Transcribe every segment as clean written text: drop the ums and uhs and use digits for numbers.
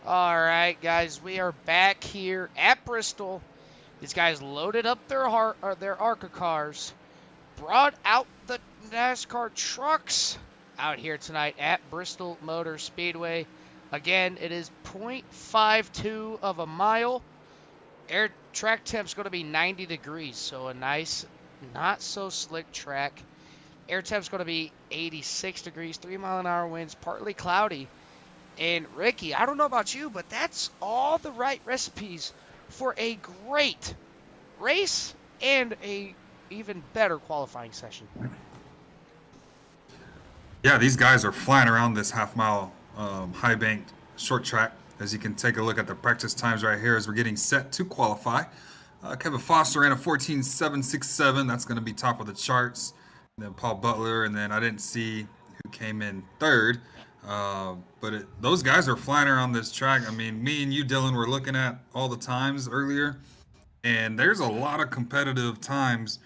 All right, guys, we are back here at Bristol. These guys loaded up their ARCA cars, brought out the NASCAR trucks out here tonight at Bristol Motor Speedway. Again, it is 0.52 of a mile. Air track temp's going to be 90 degrees, so a nice, not so slick track. Air temp's going to be 86 degrees, 3-mile-an-hour winds, partly cloudy. And Ricky, I don't know about you, but that's all the right recipes for a great race and a even better qualifying session. Yeah, these guys are flying around this half-mile high banked short track. As you can take a look at the practice times right here as we're getting set to qualify. Kevin Foster ran a 14.767. That's going to be top of the charts. And then Paul Butler, and then I didn't see who came in third. Those guys are flying around this track. I mean, me and you, Dylan, were looking at all the times earlier, and there's a lot of competitive times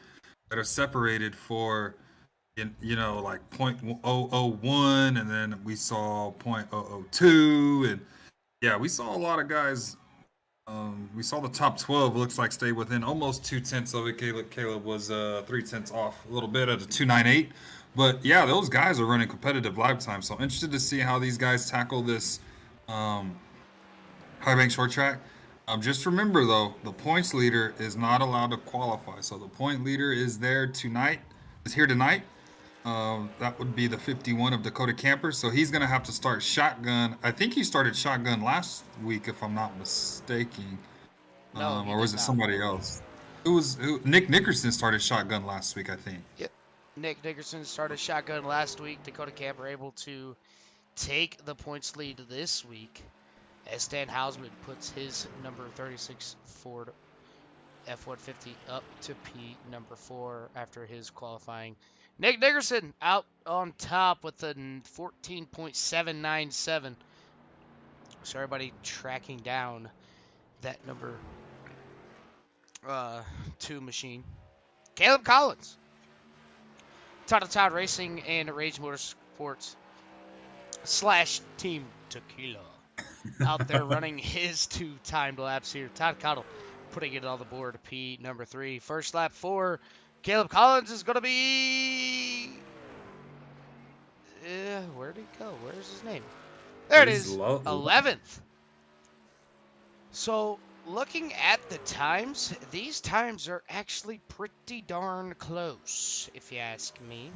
that are separated for, like 0.001, and then we saw 0.002, and yeah, we saw a lot of guys. We saw the top 12 looks like stay within almost 2/10 of it. Caleb was 3/10 off a little bit at a 2.98. But yeah, those guys are running competitive lap time. So I'm interested to see how these guys tackle this um, high bank short track. Just remember though, the points leader is not allowed to qualify. So the point leader is here tonight. That would be the 51 of Dakota Camper. So he's going to have to start shotgun. I think he started shotgun last week, if I'm not mistaken. No, Or was it not. somebody else? Nick Nickerson started shotgun last week, I think. Yep. Nick Dickerson started shotgun last week. Dakota Camper able to take the points lead this week as Stan Hausman puts his number 36 Ford F-150 up to P number 4 after his qualifying. Nick Dickerson out on top with a 14.797. So everybody tracking down that number 2 machine. Caleb Collins, Todd Todd Racing and Rage Motorsports / Team Tequila out there running his 2 timed laps here. Todd Cottle putting it on the board. P number 3. First lap for Caleb Collins is going to be... where'd he go? Where's his name? There it is. 11th. So, looking at the times, these times are actually pretty darn close, if you ask me.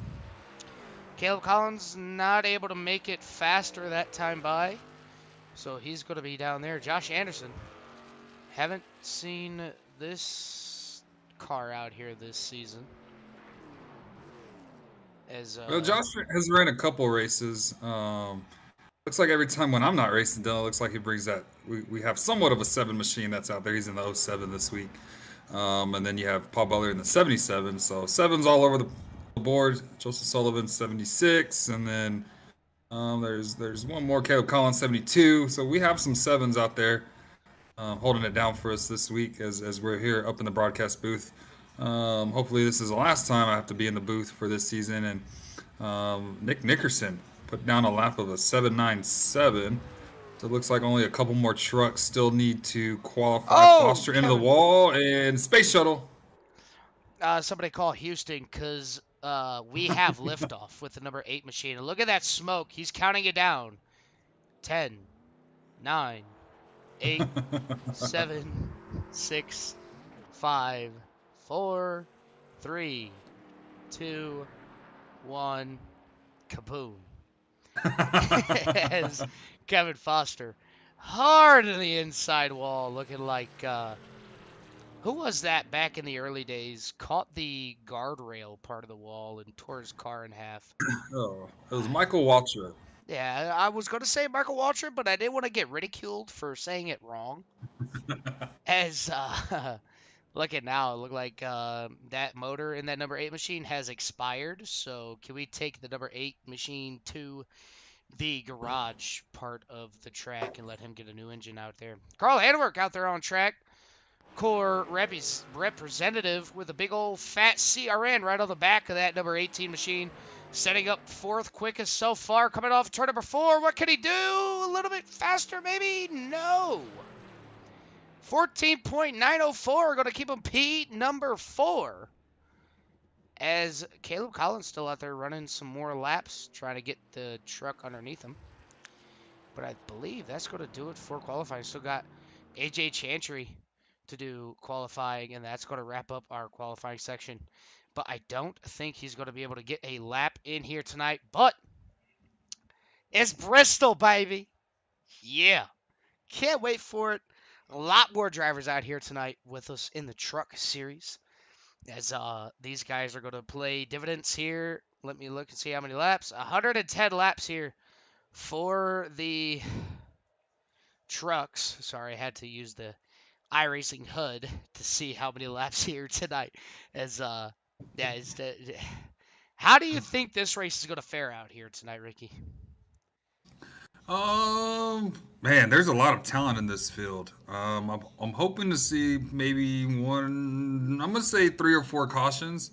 Caleb Collins not able to make it faster that time by, so he's going to be down there. Josh Anderson, haven't seen this car out here this season. Well, Josh has ran a couple races. Looks like every time when I'm not racing, Dylan, looks like he brings that. We have somewhat of a 7 machine that's out there. He's in the 07 this week. And then you have Paul Butler in the 77. So 7's all over the board. Joseph Sullivan 76, and then there's one more, Caleb Collins 72. So we have some 7s out there holding it down for us this week as we're here up in the broadcast booth. Hopefully this is the last time I have to be in the booth for this season. And Nick Nickerson put down a lap of a 7.97. So it looks like only a couple more trucks still need to qualify. Foster into the wall and space shuttle. Somebody call Houston because we have liftoff with the number 8 machine. And look at that smoke. He's counting it down. 10, 9, 8, 7, 6, 5, 4, 3, 2, 1. Kaboom. As Kevin Foster hard in the inside wall, looking like who was that back in the early days? Caught the guardrail part of the wall and tore his car in half. Oh, it was Michael Waltrip. Yeah, I was going to say Michael Waltrip, but I didn't want to get ridiculed for saying it wrong. As look at now, it looked like that motor in that number 8 machine has expired. So can we take the number 8 machine to the garage part of the track and let him get a new engine out there? Carl Handwerk out there on track. Core representative with a big old fat CRN right on the back of that number 18 machine. Setting up fourth quickest so far, coming off turn number 4. What can he do? A little bit faster, maybe? No. 14.904 going to keep him P number 4. As Caleb Collins still out there running some more laps, trying to get the truck underneath him. But I believe that's going to do it for qualifying. Still got AJ Chantry to do qualifying, and that's going to wrap up our qualifying section. But I don't think he's going to be able to get a lap in here tonight. But it's Bristol, baby. Yeah. Can't wait for it. A lot more drivers out here tonight with us in the truck series. As these guys are going to play dividends here. Let me look and see how many laps. 110 laps here for the trucks. Sorry, I had to use the iRacing HUD to see how many laps here tonight. As how do you think this race is going to fare out here tonight, Ricky? Man, there's a lot of talent in this field. I'm hoping to see maybe one. I'm gonna say 3 or 4 cautions.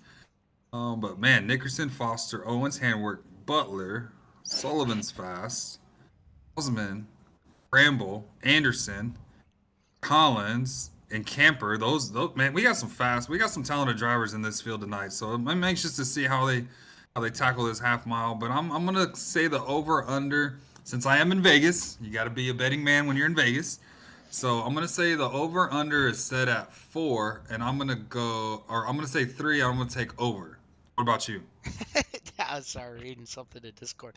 But man, Nickerson, Foster, Owens, Handwork, Butler, Sullivan's fast, Osman, Bramble, Anderson, Collins, and Camper. Those man, we got some talented drivers in this field tonight. So I'm anxious to see how they tackle this half mile. But I'm gonna say the over under. Since I am in Vegas, you got to be a betting man when you're in Vegas. So I'm gonna say the over under is set at 4, and I'm gonna say 3. I'm gonna take over. What about you? I'm sorry, reading something in Discord.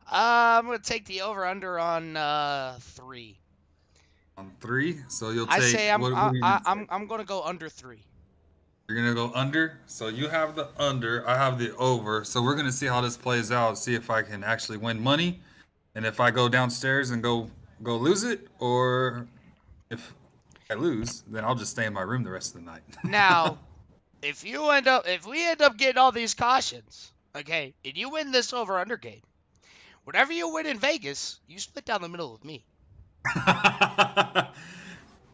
I'm going to take the over-under on 3. On 3, so you'll I take say I'm what I, are you I, gonna I'm take? I'm going to go under 3. You're gonna go under. So you have the under. I have the over. So we're gonna see how this plays out. See if I can actually win money, and if I go downstairs and go lose it, or if I lose, then I'll just stay in my room the rest of the night. Now, if we end up getting all these cautions, okay, and you win this over-under game, whatever you win in Vegas, you split down the middle with me.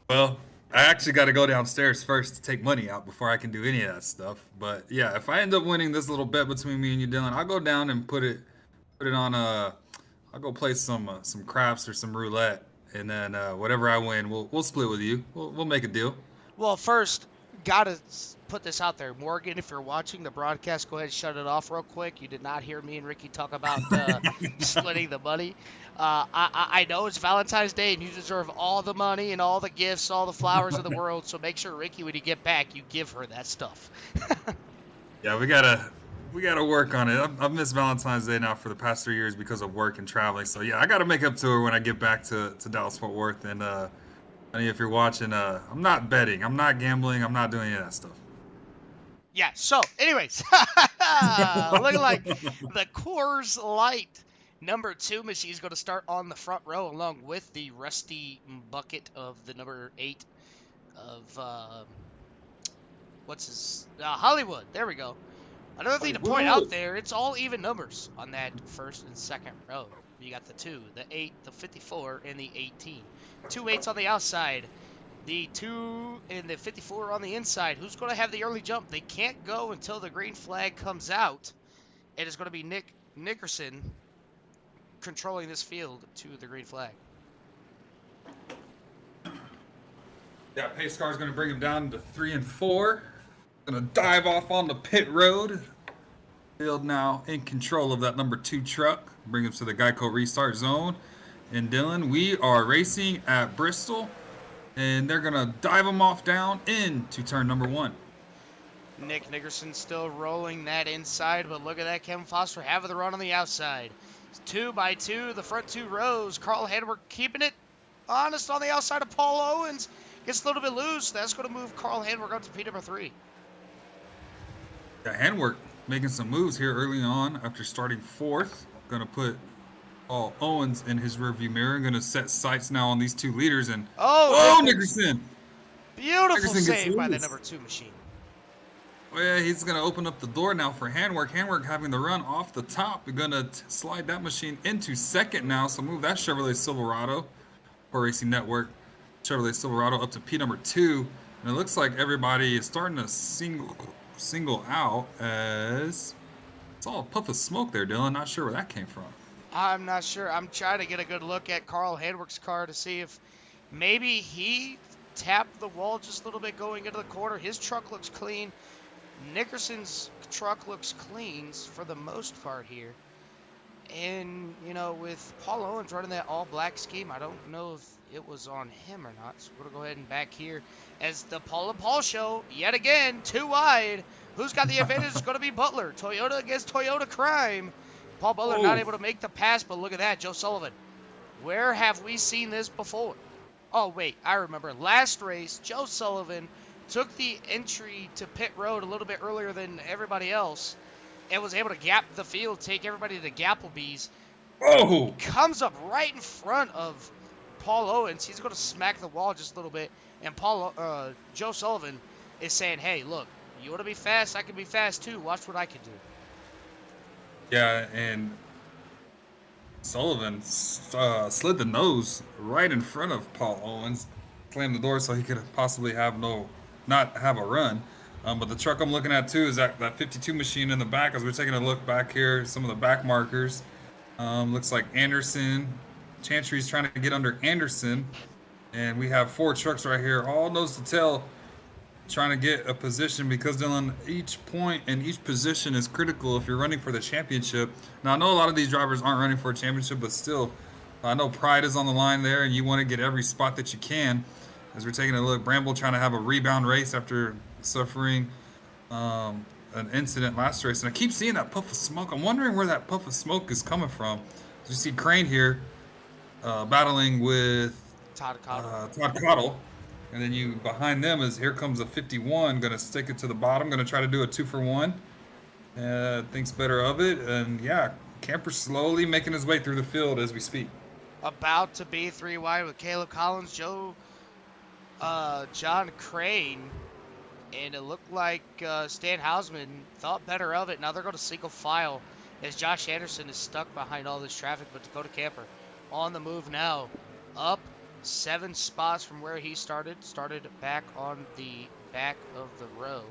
Well, I actually got to go downstairs first to take money out before I can do any of that stuff. But yeah, if I end up winning this little bet between me and you, Dylan, I'll go down and put it on I'll go play some craps or some roulette, and then whatever I win, we'll split with you. We'll make a deal. Well, first, gotta put this out there. Morgan, if you're watching the broadcast, go ahead and shut it off real quick. You did not hear me and Ricky talk about splitting the money. I know it's Valentine's Day, and you deserve all the money and all the gifts, all the flowers of the world, so make sure, Ricky, when you get back, you give her that stuff. Yeah, we gotta work on it. I've missed Valentine's Day now for the past 3 years because of work and traveling. So yeah, I gotta make up to her when I get back to Dallas Fort Worth. And honey, if you're watching, I'm not betting, I'm not gambling, I'm not doing any of that stuff. Yeah, so, anyways, looking like the Coors Light number 2 machine is going to start on the front row along with the rusty bucket of the number 8 of, Hollywood. There we go. Another thing to point out there, it's all even numbers on that first and second row. You got the 2, the 8, the 54, and the 18. 2 8s on the outside. The 2 and the 54 on the inside. Who's going to have the early jump? They can't go until the green flag comes out. It is going to be Nick Nickerson controlling this field to the green flag. Yeah, pace car is going to bring him down to 3 and 4. Going to dive off on the pit road. Field now in control of that number 2 truck. Bring him to the Geico restart zone. And Dylan, we are racing at Bristol. And they're going to dive him off down into turn number 1. Nick Nickerson still rolling that inside, but look at that. Kevin Foster having the run on the outside. 2 by 2, the front 2 rows. Carl Handwork keeping it honest on the outside of Paul Owens. Gets a little bit loose. That's going to move Carl Handwork up to P number 3. Yeah, Handwork making some moves here early on after starting 4th. Going to put Paul Owens in his rearview mirror. Going to set sights now on these 2 leaders. And Nickerson! Beautiful Nickerson save by the number 2 machine. Well, yeah, he's going to open up the door now for Handwork. Handwork having the run off the top. We're going to slide that machine into second now. So move that Chevrolet Silverado for Racing Network. Chevrolet Silverado up to P number 2. And it looks like everybody is starting to single out as Saw a puff of smoke there, Dylan. Not sure where that came from. I'm not sure. I'm trying to get a good look at Carl Handwick's car to see if maybe he tapped the wall just a little bit going into the corner. His truck looks clean. Nickerson's truck looks clean for the most part here. And, with Paul Owens running that all-black scheme, I don't know if it was on him or not. So we're going to go ahead and back here as the Paul and Paul show, yet again, too wide. Who's got the advantage? It's going to be Butler. Toyota against Toyota Crime. Paul Butler not Oh, able to make the pass, but look at that, Joe Sullivan. Where have we seen this before? Oh, wait, I remember. Last race, Joe Sullivan took the entry to pit road a little bit earlier than everybody else and was able to gap the field, take everybody to Gapplebee's. oh! Comes up right in front of Paul Owens. He's going to smack the wall just a little bit, and Joe Sullivan is saying, hey, look, you want to be fast? I can be fast too. Watch what I can do. Yeah, and Sullivan slid the nose right in front of Paul Owens, slammed the door so he could possibly not have a run. But the truck I'm looking at too is that 52 machine in the back. As we're taking a look back here, some of the back markers. Looks like Anderson, Chantry's trying to get under Anderson, and we have 4 trucks right here, all nose to tail, trying to get a position because Dylan, each point and each position is critical if you're running for the championship. Now I know a lot of these drivers aren't running for a championship, but still, I know pride is on the line there, and you want to get every spot that you can. As we're taking a look, Bramble trying to have a rebound race after suffering an incident last race, and I keep seeing that puff of smoke. I'm wondering where that puff of smoke is coming from. As you see Crane here battling with Todd Cottle. Todd Cottle. And then you behind them is here comes a 51, gonna stick it to the bottom, gonna try to do a 2-for-1. Thinks better of it, and yeah, Camper slowly making his way through the field as we speak. About to be 3 wide with Caleb Collins, John Crane, and it looked like Stan Hausman thought better of it. Now they're going to single file as Josh Anderson is stuck behind all this traffic, but Dakota Camper on the move now, up 7 spots from where he started back on the back of the row,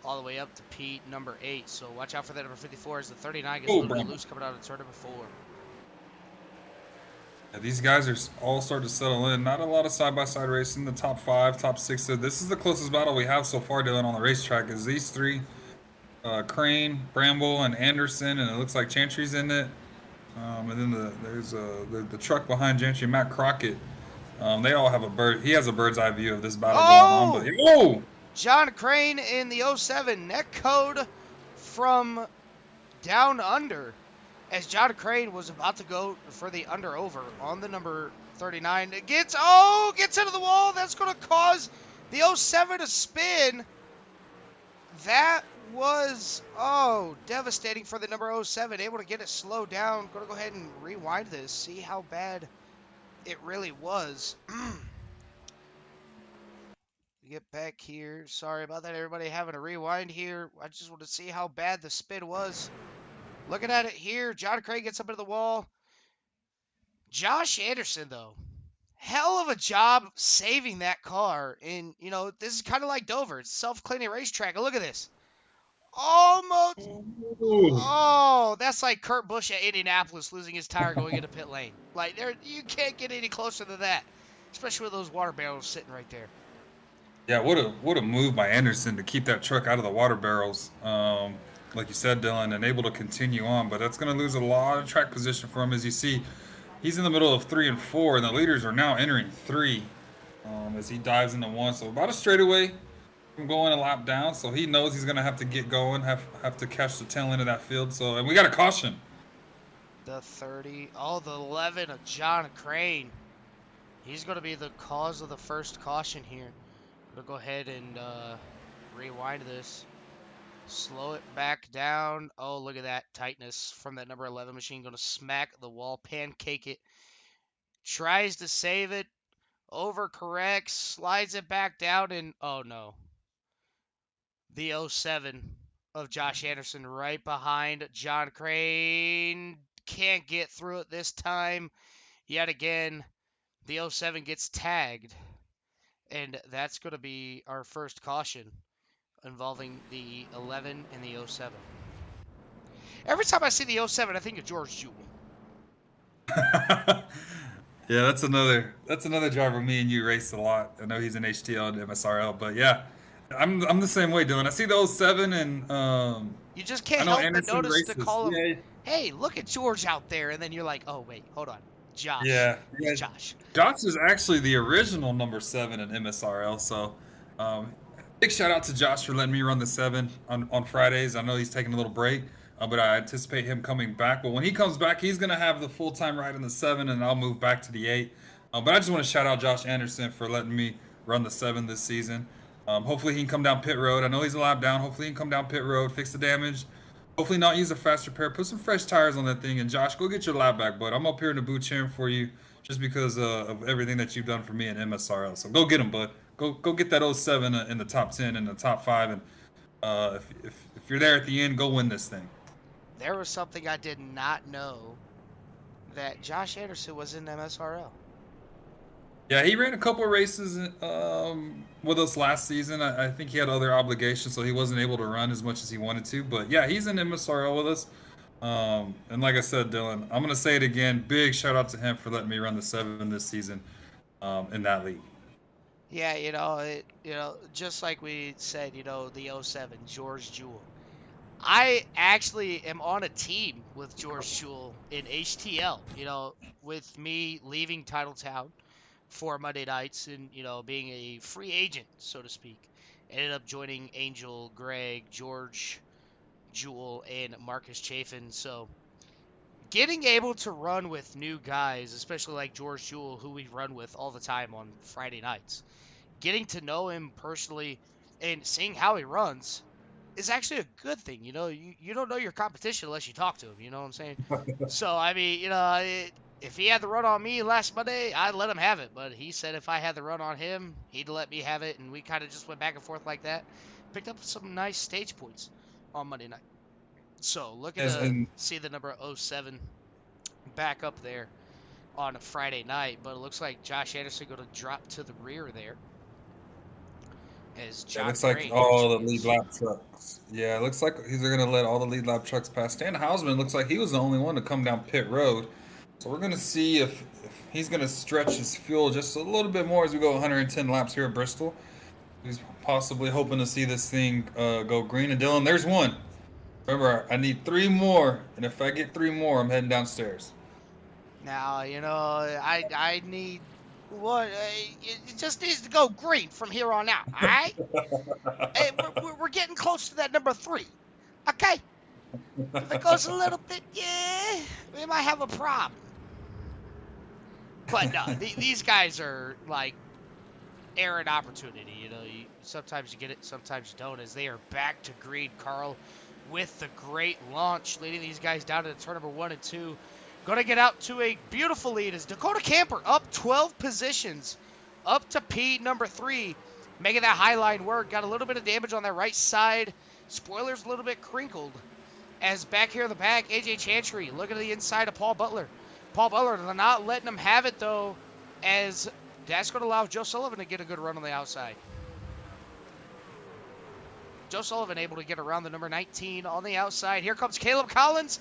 all the way up to P number 8. So watch out for that number 54 as the 39 gets a little bit loose coming out of turn number 4. Yeah, these guys are all starting to settle in. Not a lot of side-by-side racing. The top 5, top 6. So this is the closest battle we have so far, Dylan, on the racetrack. Is these 3, Crane, Bramble, and Anderson, and it looks like Chantry's in it. And then there's the truck behind Chantry, Matt Crockett. They all have he has a bird's eye view of this battle going on. But John Crane in the 07 net code from down under, as John Crane was about to go for the under over on the number 39. It gets into the wall. That's going to cause the 07 to spin. That was devastating for the number 07. Able to get it slowed down. Going to go ahead and rewind this, see how bad it really was. Get back here. Sorry about that, everybody. Having a rewind here. I just want to see how bad the spin was. Looking at it here, John Craig gets up into the wall. Josh Anderson, though, hell of a job saving that car. And, this is kind of like Dover. It's self-cleaning racetrack. And look at this. Almost. Oh, that's like Kurt Busch at Indianapolis losing his tire going into pit lane. Like, you can't get any closer than that, especially with those water barrels sitting right there. Yeah, what a move by Anderson to keep that truck out of the water barrels. Like you said, Dylan, and able to continue on. But that's going to lose a lot of track position for him. As you see, he's in the middle of 3 and 4, and the leaders are now entering 3 as he dives into 1. So about a straightaway from going a lap down. So he knows he's going to have to get going, have to catch the tail end of that field. So, and we got a caution. The 30, the 11 of John Crane. He's going to be the cause of the first caution here. We'll go ahead and rewind this. Slow it back down. Oh, look at that tightness from that number 11 machine. Going to smack the wall, pancake it. Tries to save it. Overcorrects. Slides it back down. And, oh, no. The 07 of Josh Anderson right behind John Crane. Can't get through it this time. Yet again, the 07 gets tagged. And that's going to be our first caution involving the 11 and the 07. Every time I see the '07, I think of George Jewell. Yeah, that's another driver me and you raced a lot. I know he's in HTL and MSRL, but yeah, I'm the same way, Dylan. I see the '07 and You just I can't know help but Anderson notice to races. call him, Yeah, hey, look at George out there. And then you're like, oh, wait, hold on. Josh. yeah, It's yeah. Josh. Josh is actually the original number 7 in MSRL. So, um, big shout out to Josh for letting me run the 7 on Fridays. I know he's taking a little break, but I anticipate him coming back. But when he comes back, he's gonna have the full time ride in the 7, and I'll move back to the 8. But I just want to shout out Josh Anderson for letting me run the 7 this season. Hopefully he can come down pit road. I know he's a lap down. Hopefully he can come down pit road, fix the damage. Hopefully not use a fast repair. Put some fresh tires on that thing. And Josh, go get your lap back, bud. I'm up here in the boot cheering for you just because of everything that you've done for me in MSRL. So go get him, bud. Go get that '07 in the top 10 and the top 5. And if you're there at the end, go win this thing. There was something I did not know that Josh Anderson was in MSRL. Yeah, he ran a couple of races with us last season. I think he had other obligations, so he wasn't able to run as much as he wanted to. But yeah, he's in MSRL with us. And like I said, Dylan, I'm gonna say it again. Big shout out to him for letting me run the 7 this season in that league. Yeah, just like we said, the '07, George Jewell. I actually am on a team with George Jewell in HTL, with me leaving Titletown for Monday nights and, being a free agent, so to speak. Ended up joining Angel, Greg, George, Jewell, and Marcus Chafin. So getting able to run with new guys, especially like George Jewell, who we run with all the time on Friday nights, getting to know him personally and seeing how he runs is actually a good thing. You don't know your competition unless you talk to him. You know what I'm saying? So, I mean, if he had the run on me last Monday, I'd let him have it. But he said if I had the run on him, he'd let me have it. And we kind of just went back and forth like that. Picked up some nice stage points on Monday night. So, looking As to in, see the number '07 back up there on a Friday night. But it looks like Josh Anderson going to drop to the rear there as it John looks like Gray all the lead joins. lap trucks. Yeah, it looks like he's gonna let all the lead lap trucks pass. Stan Hausman looks like he was the only one to come down pit road. So we're gonna see if he's gonna stretch his fuel just a little bit more as we go 110 laps here at Bristol. He's possibly hoping to see this thing go green. And Dylan, there's one. Remember, I need 3 more, and if I get 3 more, I'm heading downstairs. Now, I need what it just needs to go green from here on out. All right, hey, we're getting close to that number 3. Okay, if it goes a little bit, yeah, we might have a problem. But no, these guys are like errant opportunity. Sometimes you get it, sometimes you don't. As they are back to green, Carl with the great launch, leading these guys down to turn number 1 and 2. Going to get out to a beautiful lead as Dakota Camper up 12 positions, up to P number 3, making that high line work. Got a little bit of damage on that right side. Spoilers a little bit crinkled. As back here in the back, AJ Chantry looking at the inside of Paul Butler. Paul Butler not letting him have it though, as that's going to allow Joe Sullivan to get a good run on the outside. Joe Sullivan able to get around the number 19 on the outside. Here comes Caleb Collins.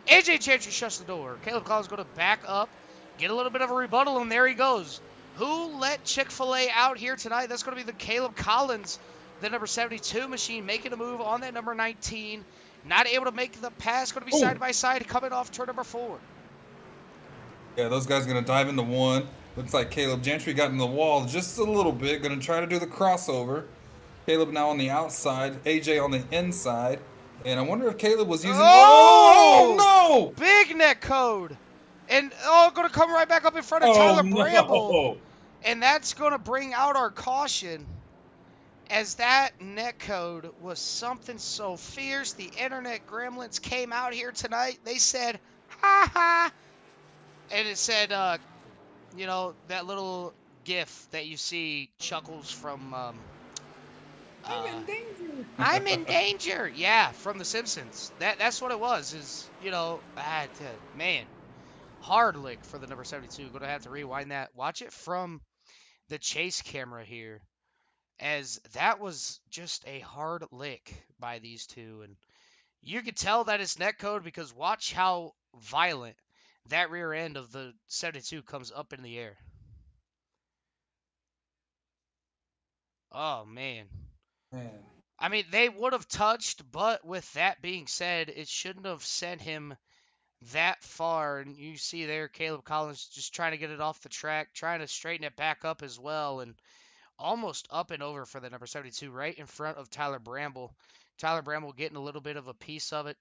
AJ Chantry shuts the door. Caleb Collins going to back up, get a little bit of a rebuttal, and there he goes. Who let Chick-fil-A out here tonight? That's going to be the Caleb Collins, the number 72 machine, making a move on that number 19. Not able to make the pass. Going to be side by side coming off turn number 4. Yeah, those guys are gonna dive into one. Looks like Caleb Gentry got in the wall just a little bit. Gonna try to do the crossover. Caleb now on the outside, AJ on the inside. And I wonder if Caleb was using. Oh! Oh Big net code. And, going to come right back up in front no! of Tyler Oh Bramble. no! And that's going to bring out our caution, as that net code was something so fierce. The internet gremlins came out here tonight. They said, ha ha. And it said, that little gif that you see Chuckles from, I'm in danger. I'm in danger. Yeah, from The Simpsons. That's what it was, is, man, hard lick for the number 72. Going to have to rewind that. Watch it from the chase camera here, as that was just a hard lick by these two. And You could tell that it's net code because watch how violent that rear end of the 72 comes up in the air. Oh man. Man. I mean, they would have touched, but with that being said, it shouldn't have sent him that far. And you see there, Caleb Collins just trying to get it off the track, trying to straighten it back up as well, and almost up and over for the number 72, right in front of Tyler Bramble. Tyler Bramble getting a little bit of a piece of it,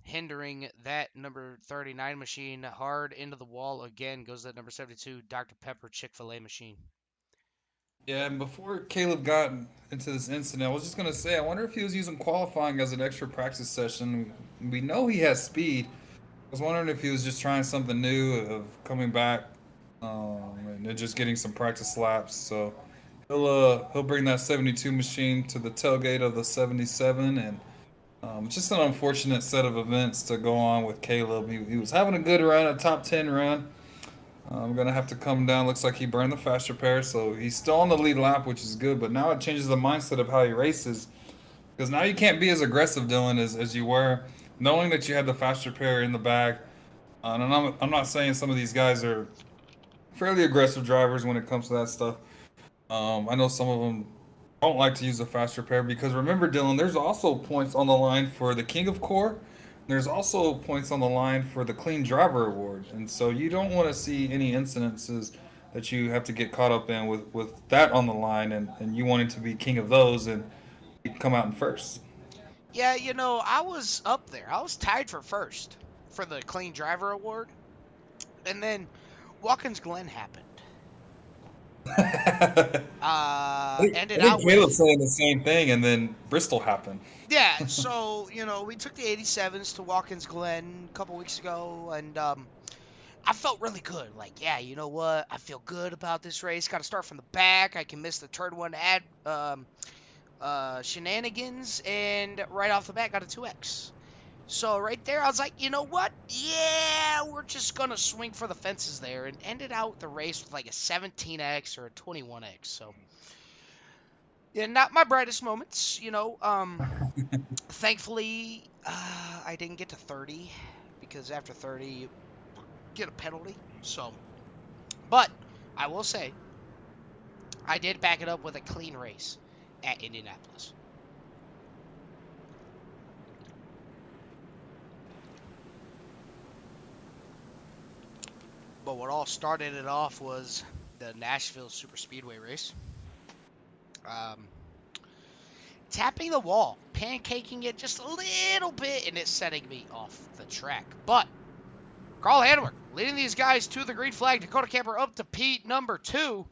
hindering that number 39 machine hard into the wall. Again goes that number 72 Dr. Pepper Chick-fil-A machine. Yeah, and before Caleb got into this incident, I was just gonna say, I wonder if he was using qualifying as an extra practice session. We know he has speed. I was wondering if he was just trying something new of coming back, and just getting some practice laps. So he'll bring that 72 machine to the tailgate of the 77, and just an unfortunate set of events to go on with Caleb. He was having a good run, a top 10 run. I'm gonna have to come down. Looks like he burned the fast repair, so he's still on the lead lap, which is good. But now it changes the mindset of how he races, because now you can't be as aggressive, Dylan, as you were, knowing that you had the fast repair in the bag. And I'm not saying some of these guys are fairly aggressive drivers when it comes to that stuff. I know some of them don't like to use the fast repair because remember, Dylan, there's also points on the line for the King of Core. There's also points on the line for the Clean Driver Award, and so you don't want to see any incidences that you have to get caught up in with that on the line, and you wanting to be king of those and come out in first. Yeah, I was up there. I was tied for first for the Clean Driver Award. And then Watkins Glen happened. I Ended think out Caleb's with, saying the same thing, and then Bristol happened. yeah, so, we took the 87s to Watkins Glen a couple weeks ago, and I felt really good. Like, yeah, you know what? I feel good about this race. Got to start from the back. I can miss the turn one shenanigans, and right off the bat, got a 2X. So right there, I was like, you know what? Yeah, we're just gonna swing for the fences there, and ended out the race with like a 17X or a 21X. So yeah, not my brightest moments. Thankfully, I didn't get to 30 because after 30, you get a penalty. So, but I will say, I did back it up with a clean race at Indianapolis. But what all started it off was the Nashville Super Speedway race. Um, Tapping the wall, pancaking it just a little bit, and it's setting me off the track. But Carl Hanweck leading these guys to the green flag. Dakota Camper up to Pete number 2.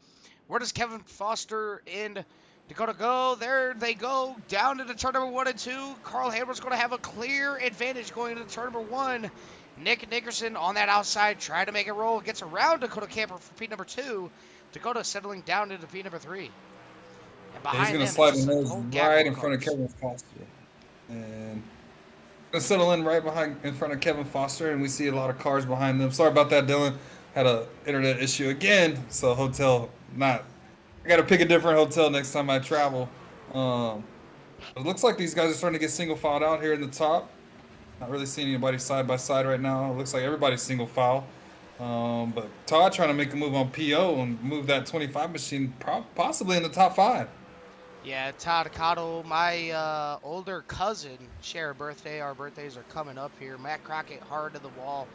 Where does Kevin Foster and Dakota go? There they go, down into turn number 1 and 2. Carl Hanweck's going to have a clear advantage going into turn number 1. Nick Nickerson on that outside, trying to make it roll. Gets around Dakota Camper for Pete number 2. Dakota settling down into Pete number 3. And Yeah, he's behind gonna them, slide the just a nose whole gap right of in front of cars. Kevin Foster, and gonna settle in right behind in front of Kevin Foster, and we see a lot of cars behind them. Sorry about that, Dylan. Had a internet issue again, so hotel not. I gotta pick a different hotel next time I travel. Um, it looks like these guys are starting to get single filed out here in the top. Not really seeing anybody side by side right now. It looks like everybody's single file. But Todd trying to make a move on PO and move that 25 machine possibly in the top five. Yeah, Todd Cottle, my older cousin, share a birthday. Our birthdays are coming up here. Matt Crockett hard to the wall,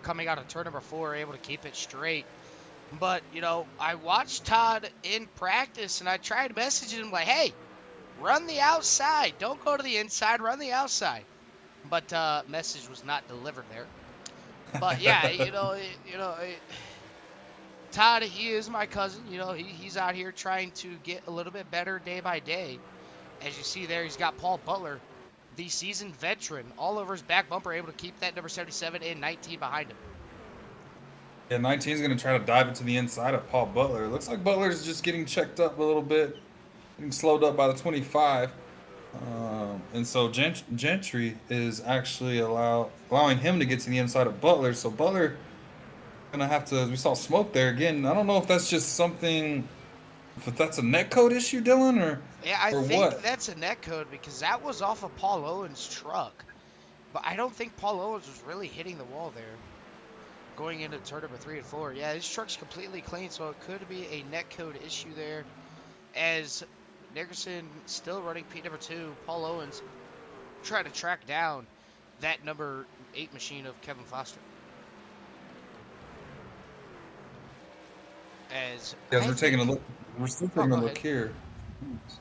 coming out of turn number 4, able to keep it straight. But, I watched Todd in practice, and I tried messaging him like, hey, run the outside. Don't go to the inside. Run the outside. But message was not delivered there. But, yeah, Todd, he is my cousin. He's out here trying to get a little bit better day by day. As you see there, he's got Paul Butler, the seasoned veteran, all over his back bumper, able to keep that number 77 and 19 behind him. Yeah, 19 is going to try to dive into the inside of Paul Butler. It looks like Butler's just getting checked up a little bit, getting slowed up by the 25. And so Gentry is actually allowing him to get to the inside of Butler. So Butler gonna have to. We saw smoke there again. I don't know if that's just something, if that's a netcode issue, Dylan, Yeah, I or think what. that's a net code because that was off of Paul Owen's truck. But I don't think Paul Owens was really hitting the wall there going into turn number 3 and 4. Yeah, this truck's completely clean, so it could be a netcode issue there. As Nickerson still running P number 2, Paul Owens trying to track down that number 8 machine of Kevin Foster. As Guys, I we're taking a think, look. We're still oh, taking go a ahead. look here.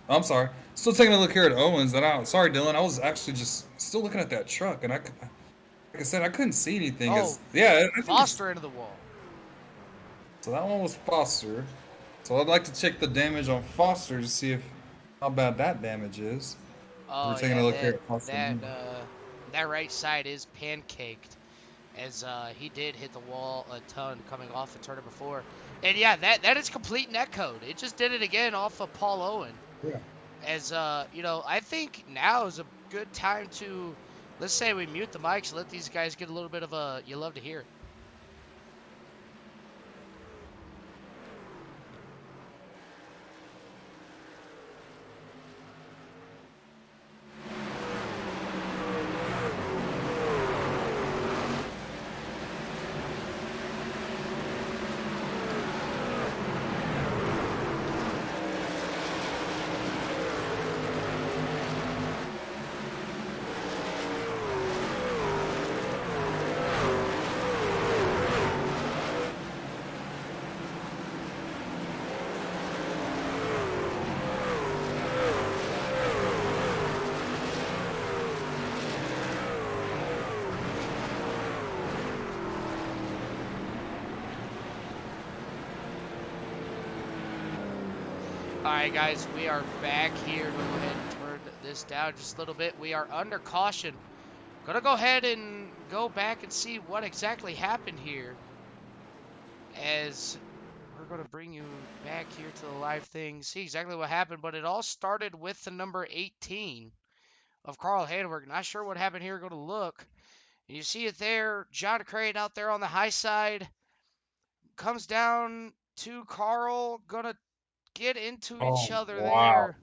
I'm sorry. Still taking a look here at Owens. And sorry, Dylan. I was actually just still looking at that truck, and like I said, I couldn't see anything. As Oh, yeah, I think it's Foster into the wall. so that one was Foster. So I'd like to check the damage on Foster to see if how bad that damage is. We're Oh taking yeah, a look here that at Foster. that uh that right side is pancaked as he did hit the wall a ton coming off of turn number 4. And yeah, that is complete net code. It just did it again off of Paul Owen. Yeah. As I think now is a good time to, let's say we mute the mics, let these guys get a little bit of a you love to hear it. Alright guys, we are back here. Go ahead and turn this down just a little bit. We are under caution. Gonna go ahead and go back and see what exactly happened here. As we're gonna bring you back here to the live thing, see exactly what happened, but it all started with the number 18 of Carl Handwerk. Not sure what happened here. Go to look. And you see it there. John Crane out there on the high side. Comes down to Carl. Gonna get into each Oh other wow. there.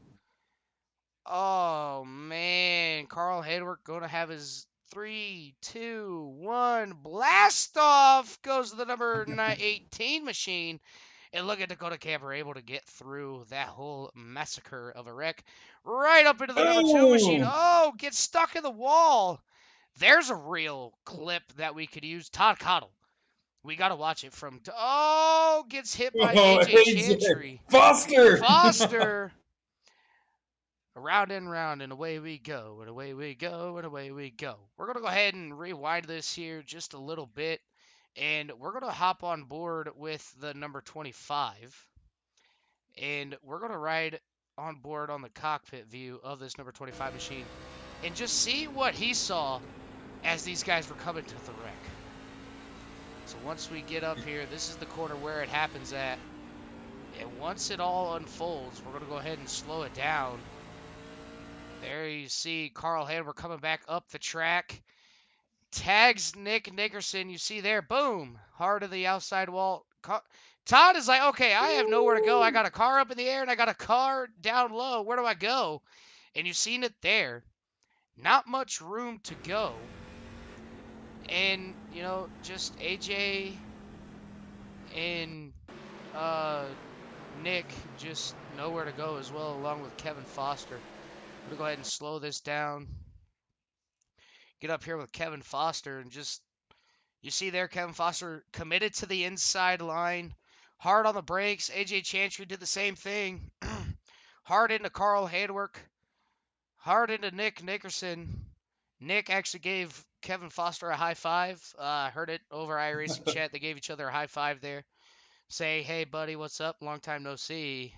Oh man, Carl Haydwork gonna have his 3, 2, 1 blast off goes the number 18 machine. And look at Dakota Camper able to get through that whole massacre of a wreck right up into the number 2 machine. Oh. Oh, gets stuck in the wall. There's a real clip that we could use. Todd Cottle. We got to watch it from. Oh, gets hit by Oh, AJ AJ Chantry. Foster. Foster. Around and round, and away we go, and away we go, and away we go. We're going to go ahead and rewind this here just a little bit, and we're going to hop on board with the number 25, and we're going to ride on board on the cockpit view of this number 25 machine and just see what he saw as these guys were coming to the wreck. So once we get up here, this is the corner where it happens at, and once it all unfolds, we're going to go ahead and slow it down. There you see Carl Handwer coming back up the track. Tags Nick Nickerson. You see there, boom, hard to the outside wall. Todd is like, okay, I have nowhere to go. I got a car up in the air and I got a car down low. Where do I go? And you've seen it there. Not much room to go. And, just AJ and Nick just nowhere to go as well, along with Kevin Foster. I'm going to go ahead and slow this down. Get up here with Kevin Foster and just, you see there, Kevin Foster committed to the inside line. Hard on the brakes. AJ Chantry did the same thing. Hard into Carl Handwerk. Hard into Nick Nickerson. Nick actually gave Kevin Foster a high five. Heard it over iRacing chat. They gave each other a high five there. Say, hey, buddy, what's up? Long time no see.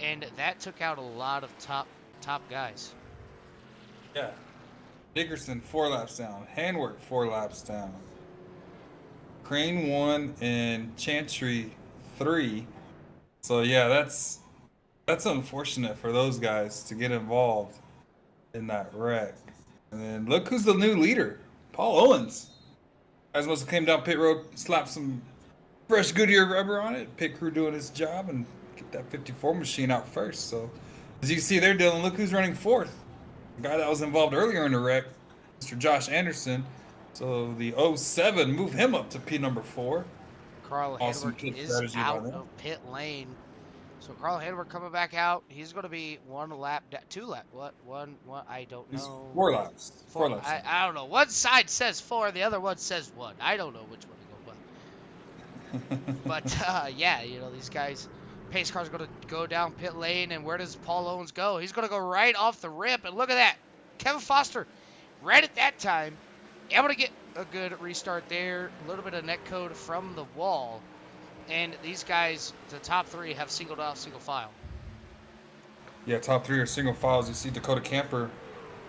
And that took out a lot of top guys. Yeah. Dickerson 4 laps down. Handwork 4 laps down. Crane 1 and Chantry 3. So yeah, that's unfortunate for those guys to get involved in that wreck. And then look who's the new leader, Paul Owens. Guys must have came down pit road, slapped some fresh Goodyear rubber on it. Pit crew doing his job and get that 54 machine out first. So as you can see there, Dylan, look who's running fourth. The guy that was involved earlier in the wreck Mr. Josh Anderson. So the '07 move him up to P number 4. Carl Awesome Hedwig pit is strategy by out them. of pit lane. So Carl Hedwig coming back out. He's going to be 2 lap. What? One? I don't He's know. 4 laps. Four. 4 laps in. I don't know. One side says 4, the other one says 1. I don't know which one to go by. But yeah, these guys. Pace car's going to go down pit lane, and where does Paul Owens go? He's going to go right off the rip, and look at that. Kevin Foster, right at that time, able to get a good restart there. A little bit of net code from the wall. And these guys, the top 3, have singled out single file. Yeah, top 3 are single files. You see Dakota Camper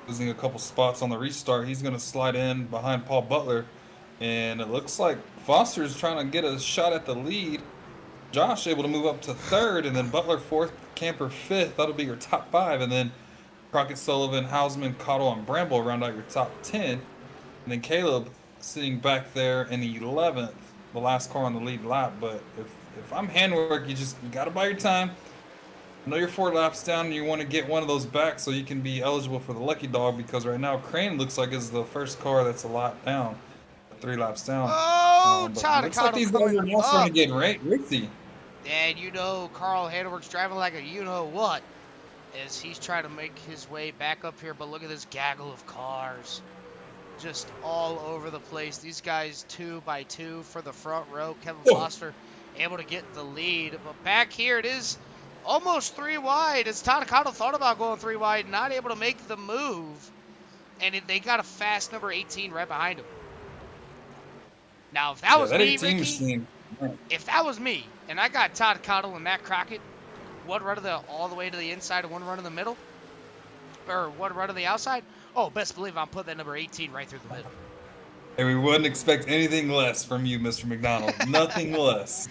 losing a couple spots on the restart. He's going to slide in behind Paul Butler. And it looks like Foster's trying to get a shot at the lead. Josh able to move up to 3rd, and then Butler 4th, Camper 5th. That'll be your top 5. And then Crockett, Sullivan, Hausman, Cottle, and Bramble round out your top 10. And then Caleb sitting back there in the 11th, the last car on the lead lap. But if I'm handwork, you got to buy your time. I know you're 4 laps down and you want to get one of those back so you can be eligible for the lucky dog, because right now Crane looks like is the first car that's a lap down, 3 laps down. Oh, But it looks like Tadakato these guys coming are now up. starting to get racy. And Carl Hedwig's driving like a you-know-what as he's trying to make his way back up here. But look at this gaggle of cars just all over the place. These guys 2 by 2 for the front row. Kevin Foster able to get the lead. But back here it is almost 3 wide. As Tadakato thought about going 3 wide, not able to make the move. And they got a fast number 18 right behind him. Now, if that was me, Ricky, machine. if that was me, and I got Todd Cottle and Matt Crockett, one run all the way to the inside and one run in the middle, or one run on the outside, oh, best believe I'm putting that number 18 right through the middle. And we wouldn't expect anything less from you, Mr. McDonald. Nothing less.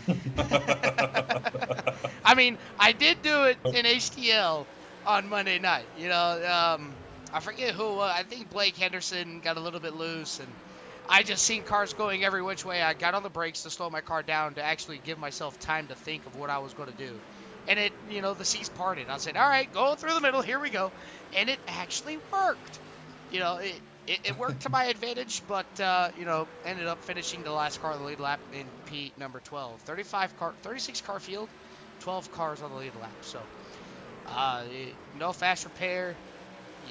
I mean, I did do it in HTL on Monday night. I forget who. I think Blake Henderson got a little bit loose, and I just seen cars going every which way. I got on the brakes to slow my car down to actually give myself time to think of what I was going to do. And the seas parted. I said, all right, go through the middle. Here we go. And it actually worked. It worked to my advantage, but, ended up finishing the last car on the lead lap in P number 12. 36 car field, 12 cars on the lead lap. So, no fast repair.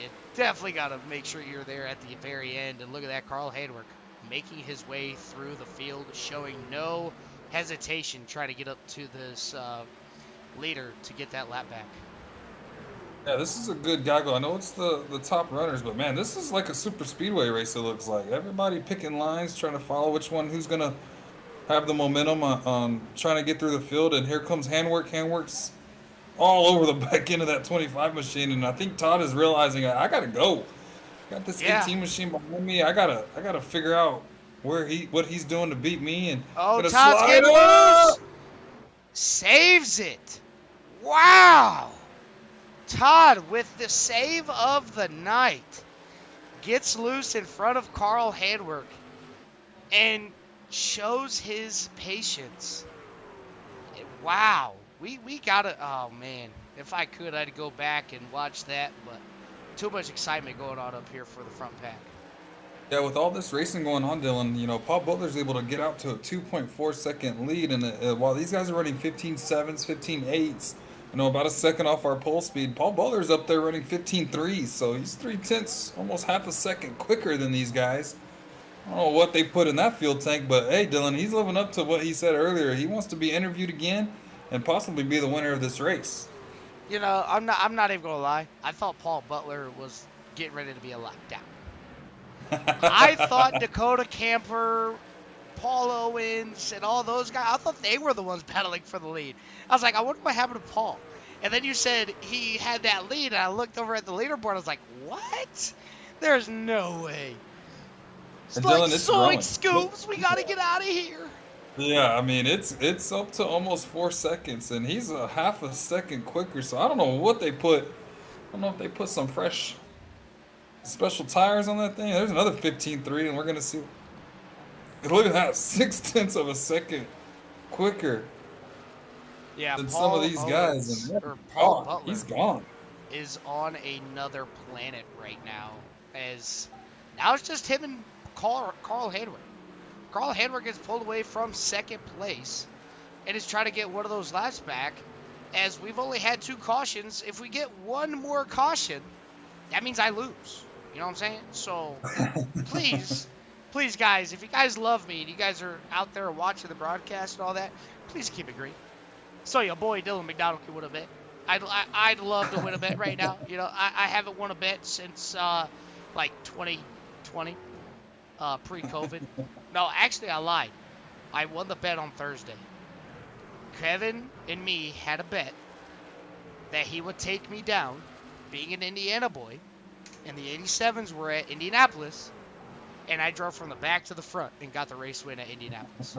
You definitely got to make sure you're there at the very end. And look at that, Carl Haydwork making his way through the field, showing no hesitation trying to get up to this leader to get that lap back. Yeah, this is a good gaggle. I know it's the top runners, but man, this is like a super speedway race, it looks like. Everybody picking lines, trying to follow who's going to have the momentum on trying to get through the field. And here comes Handwork. Handwork's all over the back end of that 25 machine, and I think Todd is realizing I gotta go. Got this 18 machine behind me. I gotta figure out what he's doing to beat me, and Todd's getting loose. Saves it. Wow. Todd with the save of the night gets loose in front of Carl Handwork and shows his patience. Wow. We gotta, oh man, if I could, I'd go back and watch that, but too much excitement going on up here for the front pack. Yeah, with all this racing going on, Dylan, Paul Butler's able to get out to a 2.4 second lead, and while these guys are running 15.7s, 15.8s, about a second off our pole speed, Paul Butler's up there running 15.3s, so he's 0.3, almost half a second quicker than these guys. I don't know what they put in that fuel tank, but hey, Dylan, he's living up to what he said earlier. He wants to be interviewed again and possibly be the winner of this race. I'm not even gonna lie. I thought Paul Butler was getting ready to be a lap down. I thought Dakota Camper, Paul Owens, and all those guys, I thought they were the ones battling for the lead. I was like, I wonder what happened to Paul. And then you said he had that lead, and I looked over at the leaderboard. I was like, what? There's no way. It's and like Dylan, it's Zoink growing. Scoops. We got to get out of here. Yeah, I mean, it's up to almost 4 seconds, and he's a half a second quicker, so I don't know what they put. I don't know if they put some fresh special tires on that thing. There's another 15.3, and we're going to see. Look at that, 0.6 of a second quicker than some of these guys. And Paul Butler he's gone. Is on another planet right now, as Now it's just him and Carl Hanwer. Carl Hanwer gets pulled away from second place and is trying to get one of those laps back, as we've only had 2 cautions. If we get one more caution, that means I lose. You know what I'm saying? So please, please, guys, if you guys love me and you guys are out there watching the broadcast and all that, please keep it green. So your boy Dylan McDonald can win a bet. I'd love to win a bet right now. You know, I haven't won a bet since like 2020, pre-COVID. No, actually, I lied. I won the bet on Thursday. Kevin and me had a bet that he would take me down, being an Indiana boy, and the 87s were at Indianapolis, and I drove from the back to the front and got the race win at Indianapolis.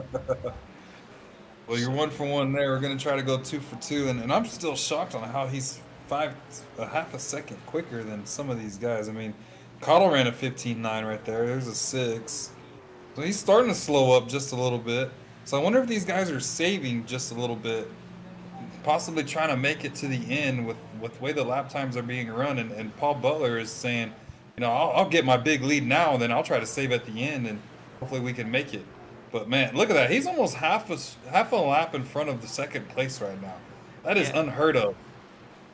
Well, you're 1 for 1 there. We're going to try to go 2 for 2, and I'm still shocked on how he's half a second quicker than some of these guys. I mean, Cottle ran a 15.9 right there. There's a 6. So he's starting to slow up just a little bit. So I wonder if these guys are saving just a little bit, possibly trying to make it to the end with the way the lap times are being run. And Paul Butler is saying, you know, I'll get my big lead now, and then I'll try to save at the end, and hopefully we can make it. But man, look at that. He's almost half a lap in front of the second place right now. That is unheard of.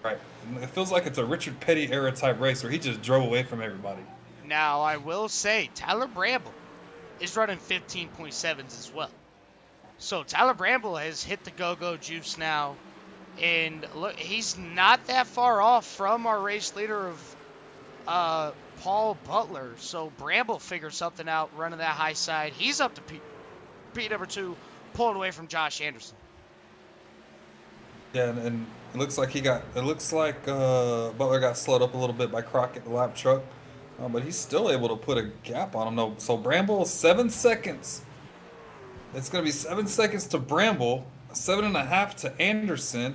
Right. It feels like it's a Richard Petty era type race where he just drove away from everybody. Now, I will say, Tyler Bramble is running 15.7s as well. So Tyler Bramble has hit the go-go juice now. And look, he's not that far off from our race leader of Paul Butler. So Bramble figured something out running that high side. He's up to P number 2, pulling away from Josh Anderson. Yeah, and it looks like Butler got slowed up a little bit by Crockett, the lap truck. But he's still able to put a gap on him. No, so Bramble, 7 seconds. It's going to be 7 seconds to Bramble, 7.5 to Anderson,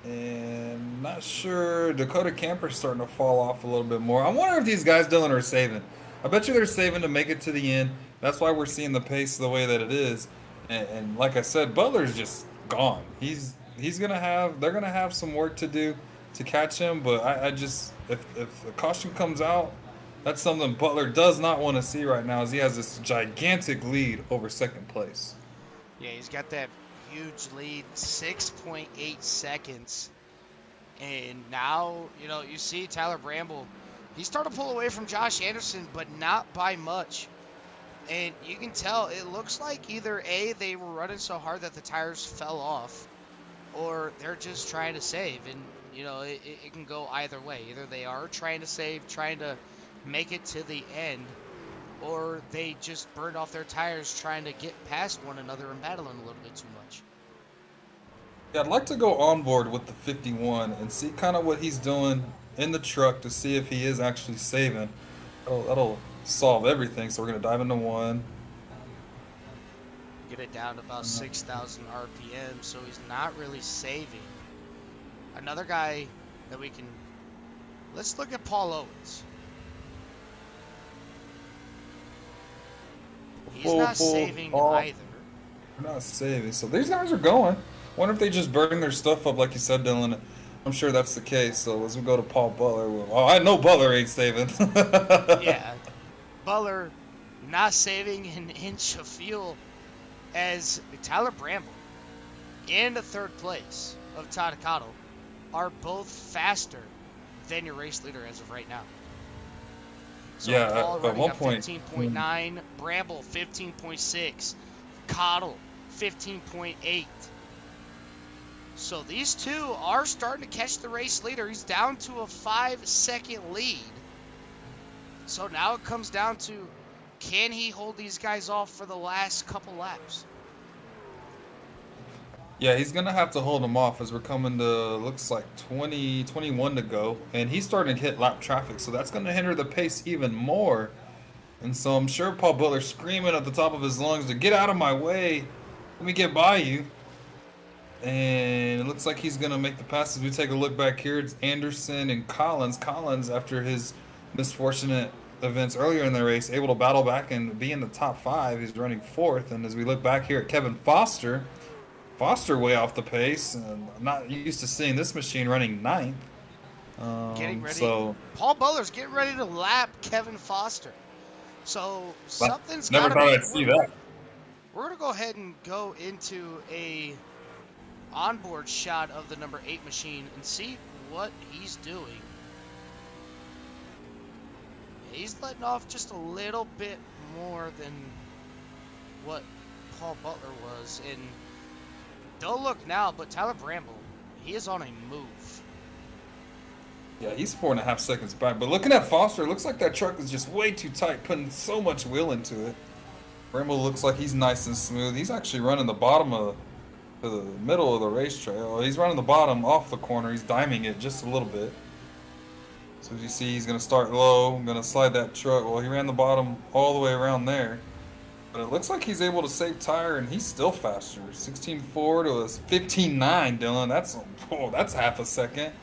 and not sure. Dakota Camper's starting to fall off a little bit more. I wonder if these guys, Dylan, are saving. I bet you they're saving to make it to the end. That's why we're seeing the pace the way that it is. And like I said, Butler's just gone. They're gonna have some work to do to catch him. But I just, if the caution comes out, that's something Butler does not want to see right now, as he has this gigantic lead over second place. Yeah, he's got that huge lead, 6.8 seconds. And now, you know, you see Tyler Bramble, he started to pull away from Josh Anderson, but not by much. And you can tell, it looks like either A, they were running so hard that the tires fell off, or they're just trying to save. And, you know, it can go either way. Either they are trying to save, trying to make it to the end, or they just burned off their tires trying to get past one another and battling a little bit too much. Yeah, I'd like to go on board with the 51 and see kind of what he's doing in the truck to see if he is actually saving. That'll solve everything. So we're going to dive into 1. Get it down to about 6,000 RPM, so he's not really saving. Another guy that we can... Let's look at Paul Owens. He's not saving either. They're not saving. So these guys are going. Wonder if they just burn their stuff up, like you said, Dylan. I'm sure that's the case. So as we go to Paul Butler, I know Butler ain't saving. Yeah, Butler not saving an inch of fuel, as Tyler Bramble and the 3rd place of Todd Cottle are both faster than your race leader as of right now. So yeah, Paul at running one up point, 15.9, Bramble 15.6, Cottle 15.8. So these two are starting to catch the race leader. He's down to a 5-second lead. So now it comes down to, can he hold these guys off for the last couple laps? Yeah, he's going to have to hold them off as we're coming to, looks like 21 to go. And he's starting to hit lap traffic, so that's going to hinder the pace even more. And so I'm sure Paul Butler's screaming at the top of his lungs to get out of my way. Let me get by you. And it looks like he's going to make the passes. We take a look back here. It's Anderson and Collins. Collins, after his misfortunate events earlier in the race, able to battle back and be in the top 5. He's running 4th. And as we look back here at Kevin Foster, Foster way off the pace. I'm not used to seeing this machine running 9th. Getting ready. So Paul Butler's getting ready to lap Kevin Foster. So something's Never got to thought be. I'd see that. We're gonna go ahead and go into a onboard shot of the number 8 machine and see what he's doing. He's letting off just a little bit more than what Paul Butler was. And don't look now, but Tyler Bramble, he is on a move. Yeah, he's 4.5 seconds back. But looking at Foster, it looks like that truck is just way too tight, putting so much wheel into it. Bramble looks like he's nice and smooth. He's actually running the bottom of to the middle of the racetrack. Oh, he's running the bottom off the corner. He's diming it just a little bit. So as you see, he's going to start low. I'm going to slide that truck. Well, he ran the bottom all the way around there. But it looks like he's able to save tire, and he's still faster. 16.4 to a 15.9, Dylan. That's half a second.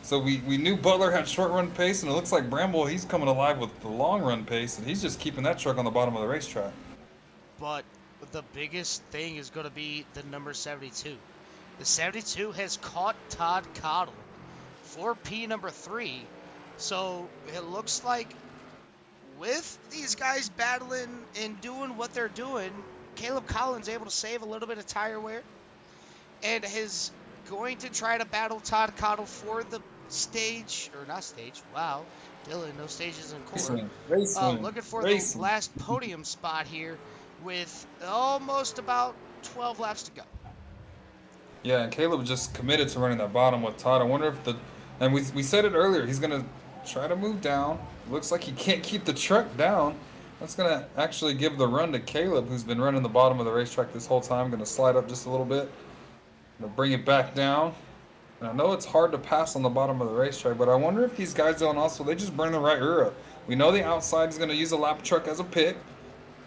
So we knew Butler had short run pace, and it looks like Bramble, he's coming alive with the long run pace, and he's just keeping that truck on the bottom of the racetrack. But the biggest thing is going to be the number 72. The 72 has caught Todd Cottle for P number 3. So it looks like with these guys battling and doing what they're doing, Caleb Collins able to save a little bit of tire wear and is going to try to battle Todd Cottle for the stage, or not stage, wow, Dylan, no stages in core. Looking for the last podium spot here with almost about 12 laps to go. Yeah, and Caleb just committed to running that bottom with Todd. I wonder if and we said it earlier, he's going to try to move down. Looks like he can't keep the truck down. That's going to actually give the run to Caleb, who's been running the bottom of the racetrack this whole time. Going to slide up just a little bit. Going to bring it back down. And I know it's hard to pass on the bottom of the racetrack, but I wonder if these guys don't also, they just burn the right rear up. We know the outside is going to use a lap truck as a pick.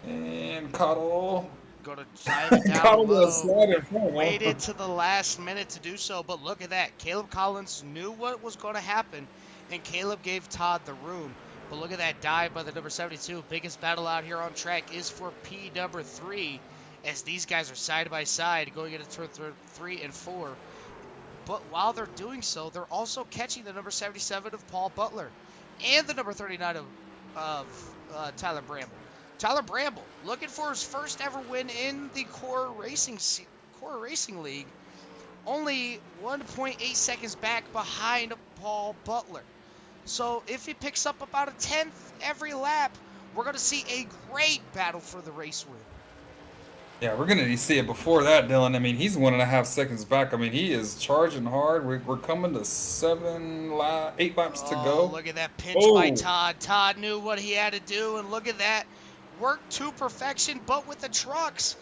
And Cottle. Go to dive it down low. Waited to the last minute to do so, but look at that. Caleb Collins knew what was going to happen, and Caleb gave Todd the room. But look at that dive by the number 72. Biggest battle out here on track is for P number 3, as these guys are side by side going into turn 3 and 4. But while they're doing so, they're also catching the number 77 of Paul Butler and the number 39 of Tyler Bramble. Tyler Bramble looking for his first ever win in the Core Racing League. Only 1.8 seconds back behind Paul Butler. So if he picks up about a 10th every lap, we're going to see a great battle for the race win. Yeah, we're going to see it before that, Dylan. I mean, he's 1.5 seconds back. I mean, he is charging hard. We're coming to 8 laps to go. Look at that pinch by Todd. Todd knew what he had to do, and look at that. Worked to perfection, but with the trucks,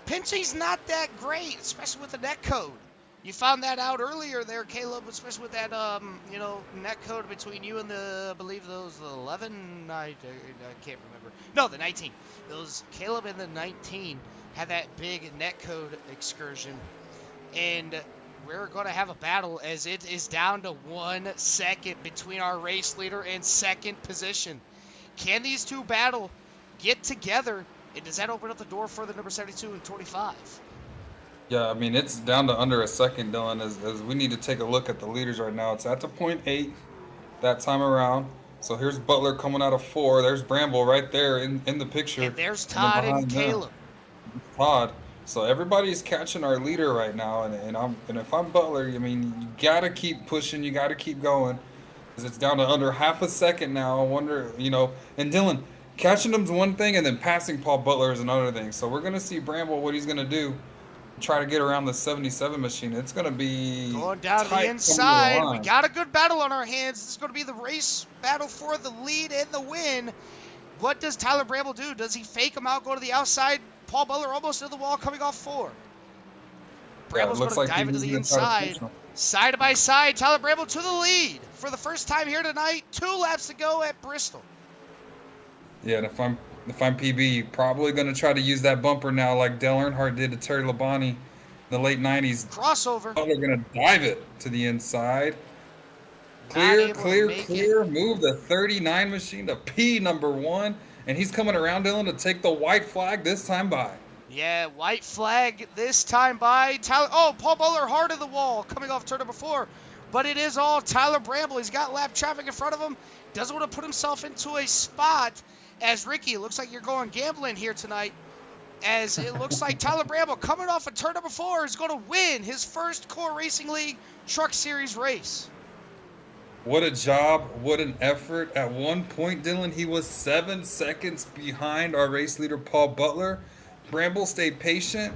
pinching's not that great, especially with the net code. You found that out earlier there, Caleb, especially with that, net code between you and I believe those 11, I can't remember. No, the 19. Caleb and the 19 had that big net code excursion, and we're going to have a battle as it is down to 1 second between our race leader and second position. Can these two battle, get together, and does that open up the door for the number 72 and 25? Yeah, I mean, it's down to under a second, Dylan, as we need to take a look at the leaders right now. It's at the 0.8 that time around. So here's Butler coming out of 4. There's Bramble right there in the picture. And there's Todd and Caleb. Todd. So everybody's catching our leader right now, and if I'm Butler, I mean, you gotta keep pushing, you gotta keep going, because it's down to under half a second now. I wonder, and Dylan, catching them's one thing, and then passing Paul Butler is another thing. So we're gonna see Bramble what he's gonna do. Try to get around the 77 machine. It's going to be going down to the inside. We got a good battle on our hands. This is going to be the race battle for the lead and the win. What does Tyler Bramble do? Does he fake him out, go to the outside? Paul Butler almost to the wall, coming off 4. Bramble's going to dive into the inside. Side by side, Tyler Bramble to the lead for the first time here tonight. 2 laps to go at Bristol. Yeah, and if I'm PB, probably going to try to use that bumper now like Dale Earnhardt did to Terry Labonte in the late 90s. Crossover. They're going to dive it to the inside. Clear. Move the 39 machine to P number 1. And he's coming around, Dylan, to take the white flag this time by. Yeah, white flag this time by. Paul Butler hard to the wall coming off turn number 4. But it is all Tyler Bramble. He's got lap traffic in front of him. Doesn't want to put himself into a spot As Ricky, it looks like you're going gambling here tonight. As it looks like Tyler Bramble, coming off of turn number 4, is going to win his first Core Racing League Truck Series race. What a job. What an effort. At one point, Dylan, he was 7 seconds behind our race leader, Paul Butler. Bramble stayed patient,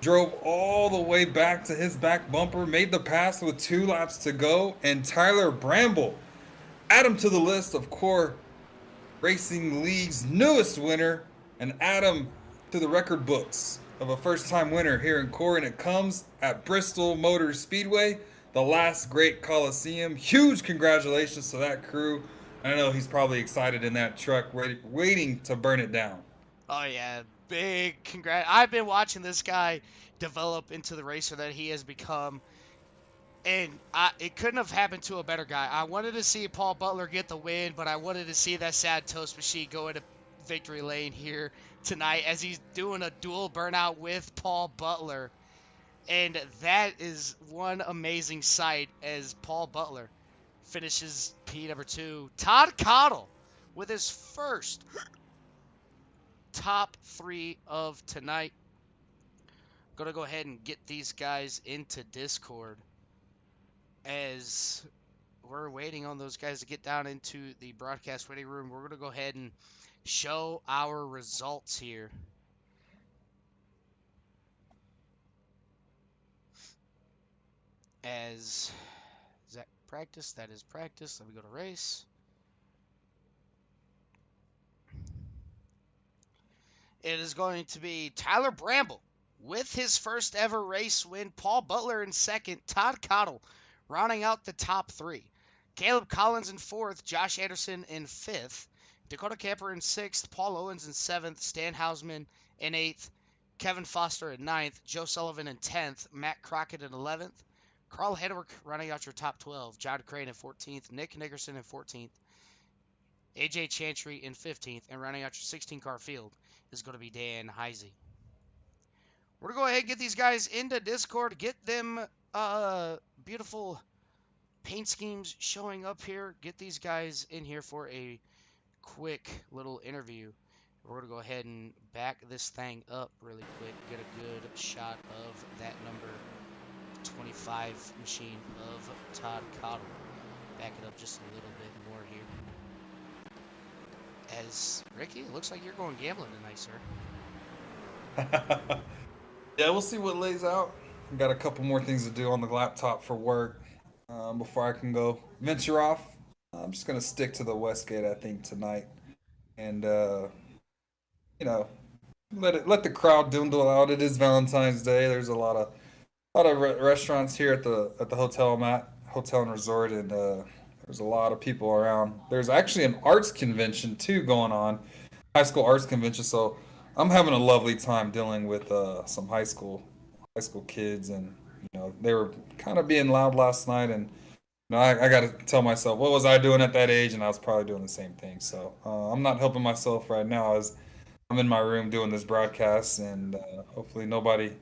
drove all the way back to his back bumper, made the pass with 2 laps to go, and Tyler Bramble, add him to the list of Core Racing League's newest winner, and add him to the record books of a first time winner here in Core, and it comes at Bristol Motor Speedway, the last great Coliseum. Huge congratulations to that crew. I know he's probably excited in that truck, waiting to burn it down. Oh yeah, big congrats. I've been watching this guy develop into the racer that he has become, and it couldn't have happened to a better guy. I wanted to see Paul Butler get the win, but I wanted to see that sad toast machine go into victory lane here tonight as he's doing a dual burnout with Paul Butler. And that is one amazing sight as Paul Butler finishes P number 2. Todd Cottle with his first top 3 of tonight. Gonna go ahead and get these guys into Discord as we're waiting on those guys to get down into the broadcast waiting room. We're gonna go ahead and show our results here. As is that practice? That is practice. Let me go to race. It is going to be Tyler Bramble with his first ever race win. Paul Butler in second. Todd Cottle rounding out the top 3. Caleb Collins in 4th. Josh Anderson in 5th. Dakota Camper in 6th. Paul Owens in 7th. Stan Hausman in 8th. Kevin Foster in 9th. Joe Sullivan in 10th. Matt Crockett in 11th. Carl Hedrick rounding out your top 12. John Crane in 14th. Nick Nickerson in 14th. AJ Chantry in 15th. And rounding out your 16-car field is going to be Dan Heisey. We're going to go ahead and get these guys into Discord, get them beautiful paint schemes showing up here, get these guys in here for a quick little interview. We're going to go ahead and back this thing up really quick, get a good shot of that number 25 machine of Todd Cottle. Back it up just a little bit more here. As Ricky, it looks like you're going gambling tonight, sir. Yeah, we'll see what lays out. I've got a couple more things to do on the laptop for work before I can go venture off. I'm just gonna stick to the Westgate, I think, tonight, and you know, let the crowd dwindle out. It is Valentine's Day. There's a lot of restaurants here at the hotel I'm at, hotel and resort, and there's a lot of people around. There's actually an arts convention too going on, high school arts convention. So I'm having a lovely time dealing with some high school kids, and they were kind of being loud last night, and I got to tell myself what was I doing at that age, and I was probably doing the same thing. So I'm not helping myself right now as I'm in my room doing this broadcast, and hopefully nobody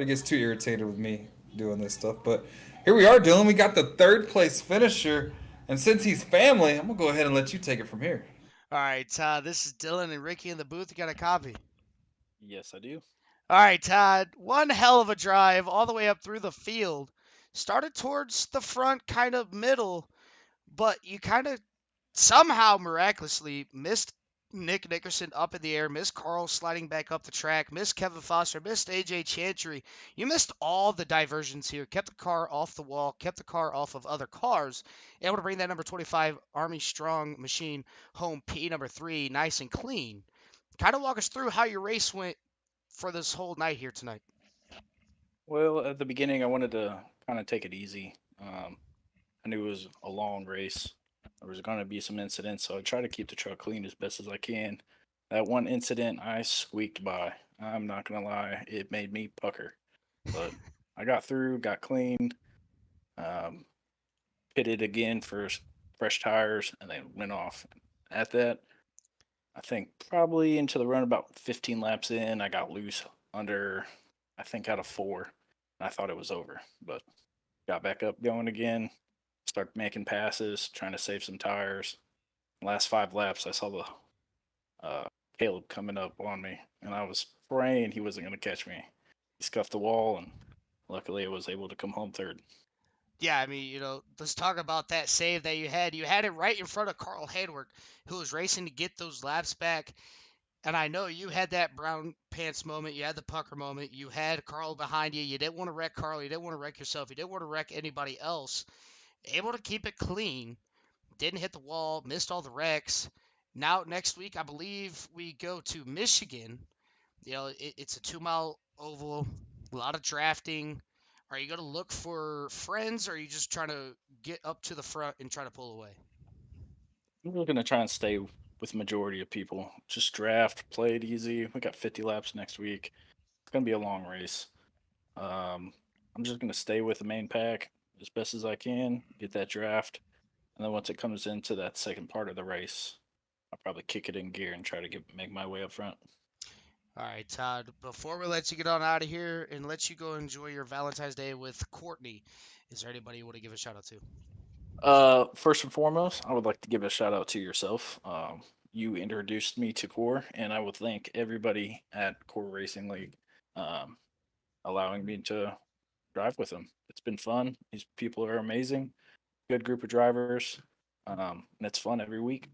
gets too irritated with me doing this stuff. But here we are, Dylan. We got the third place finisher, and since he's family, I'm gonna go ahead and let you take it from here. All right, this is Dylan and Ricky in the booth. You got a copy? Yes, I do. All right, Todd. One hell of a drive all the way up through the field. Started towards the front, kind of middle, but you kind of somehow miraculously missed Nick Nickerson up in the air, missed Carl sliding back up the track, missed Kevin Foster, missed AJ Chantry. You missed all the diversions here, kept the car off the wall, kept the car off of other cars, able to bring that number 25 Army Strong machine home P number 3 nice and clean. Kind of walk us through how your race went for this whole night here tonight. Well, at the beginning, I wanted to kind of take it easy. I knew it was a long race. There was going to be some incidents, so I try to keep the truck clean as best as I can. That one incident, I squeaked by. I'm not going to lie, it made me pucker. But I got through, got clean, um, pitted again for fresh tires, and then went off. At that, I think probably into the run about 15 laps in, I got loose under, I think out of 4. I thought it was over, but got back up going again, started making passes, trying to save some tires. Last 5 laps, I saw the uh, Caleb coming up on me, and I was praying he wasn't going to catch me. He scuffed the wall, and luckily I was able to come home third. Yeah, I mean, let's talk about that save that you had. You had it right in front of Carl Hayward, who was racing to get those laps back. And I know you had that brown pants moment. You had the pucker moment. You had Carl behind you. You didn't want to wreck Carl. You didn't want to wreck yourself. You didn't want to wreck anybody else. Able to keep it clean. Didn't hit the wall. Missed all the wrecks. Now, next week, I believe we go to Michigan. It's a 2 mile oval, a lot of drafting. Are you going to look for friends, or are you just trying to get up to the front and try to pull away? We're going to try and stay with the majority of people. Just draft, play it easy. We got 50 laps next week. It's going to be a long race. I'm just going to stay with the main pack as best as I can, get that draft. And then once it comes into that second part of the race, I'll probably kick it in gear and try to make my way up front. All right, Todd, before we let you get on out of here and let you go enjoy your Valentine's Day with Courtney, is there anybody you want to give a shout out to? First and foremost, I would like to give a shout out to yourself. You introduced me to Core, and I would thank everybody at Core Racing League um, allowing me to drive with them. It's been fun. These people are amazing. Good group of drivers, and it's fun every week.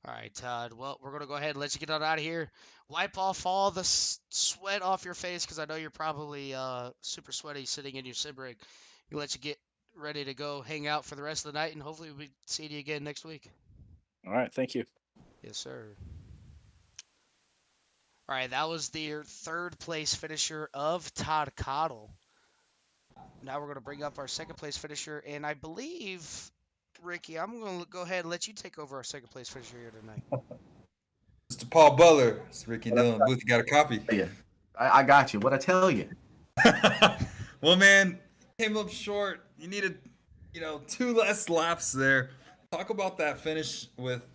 All right, Todd. Well, we're going to go ahead and let you get on out of here. Wipe off all the sweat off your face because I know you're probably super sweaty sitting in your sim rig. We'll let you get ready to go hang out for the rest of the night, and hopefully we'll be seeing you again next week. All right, thank you. Yes, sir. All right, that was the third place finisher of Todd Cottle. Now we're going to bring up our second place finisher, and I believe, Ricky, I'm going to go ahead and let you take over our second place finisher here tonight. Mr. Paul Butler, it's Ricky What I Dillon. Booth, you got a copy? tell you? I got you. What I tell you? Well, man, came up short. You needed, 2 less laps there. Talk about that finish with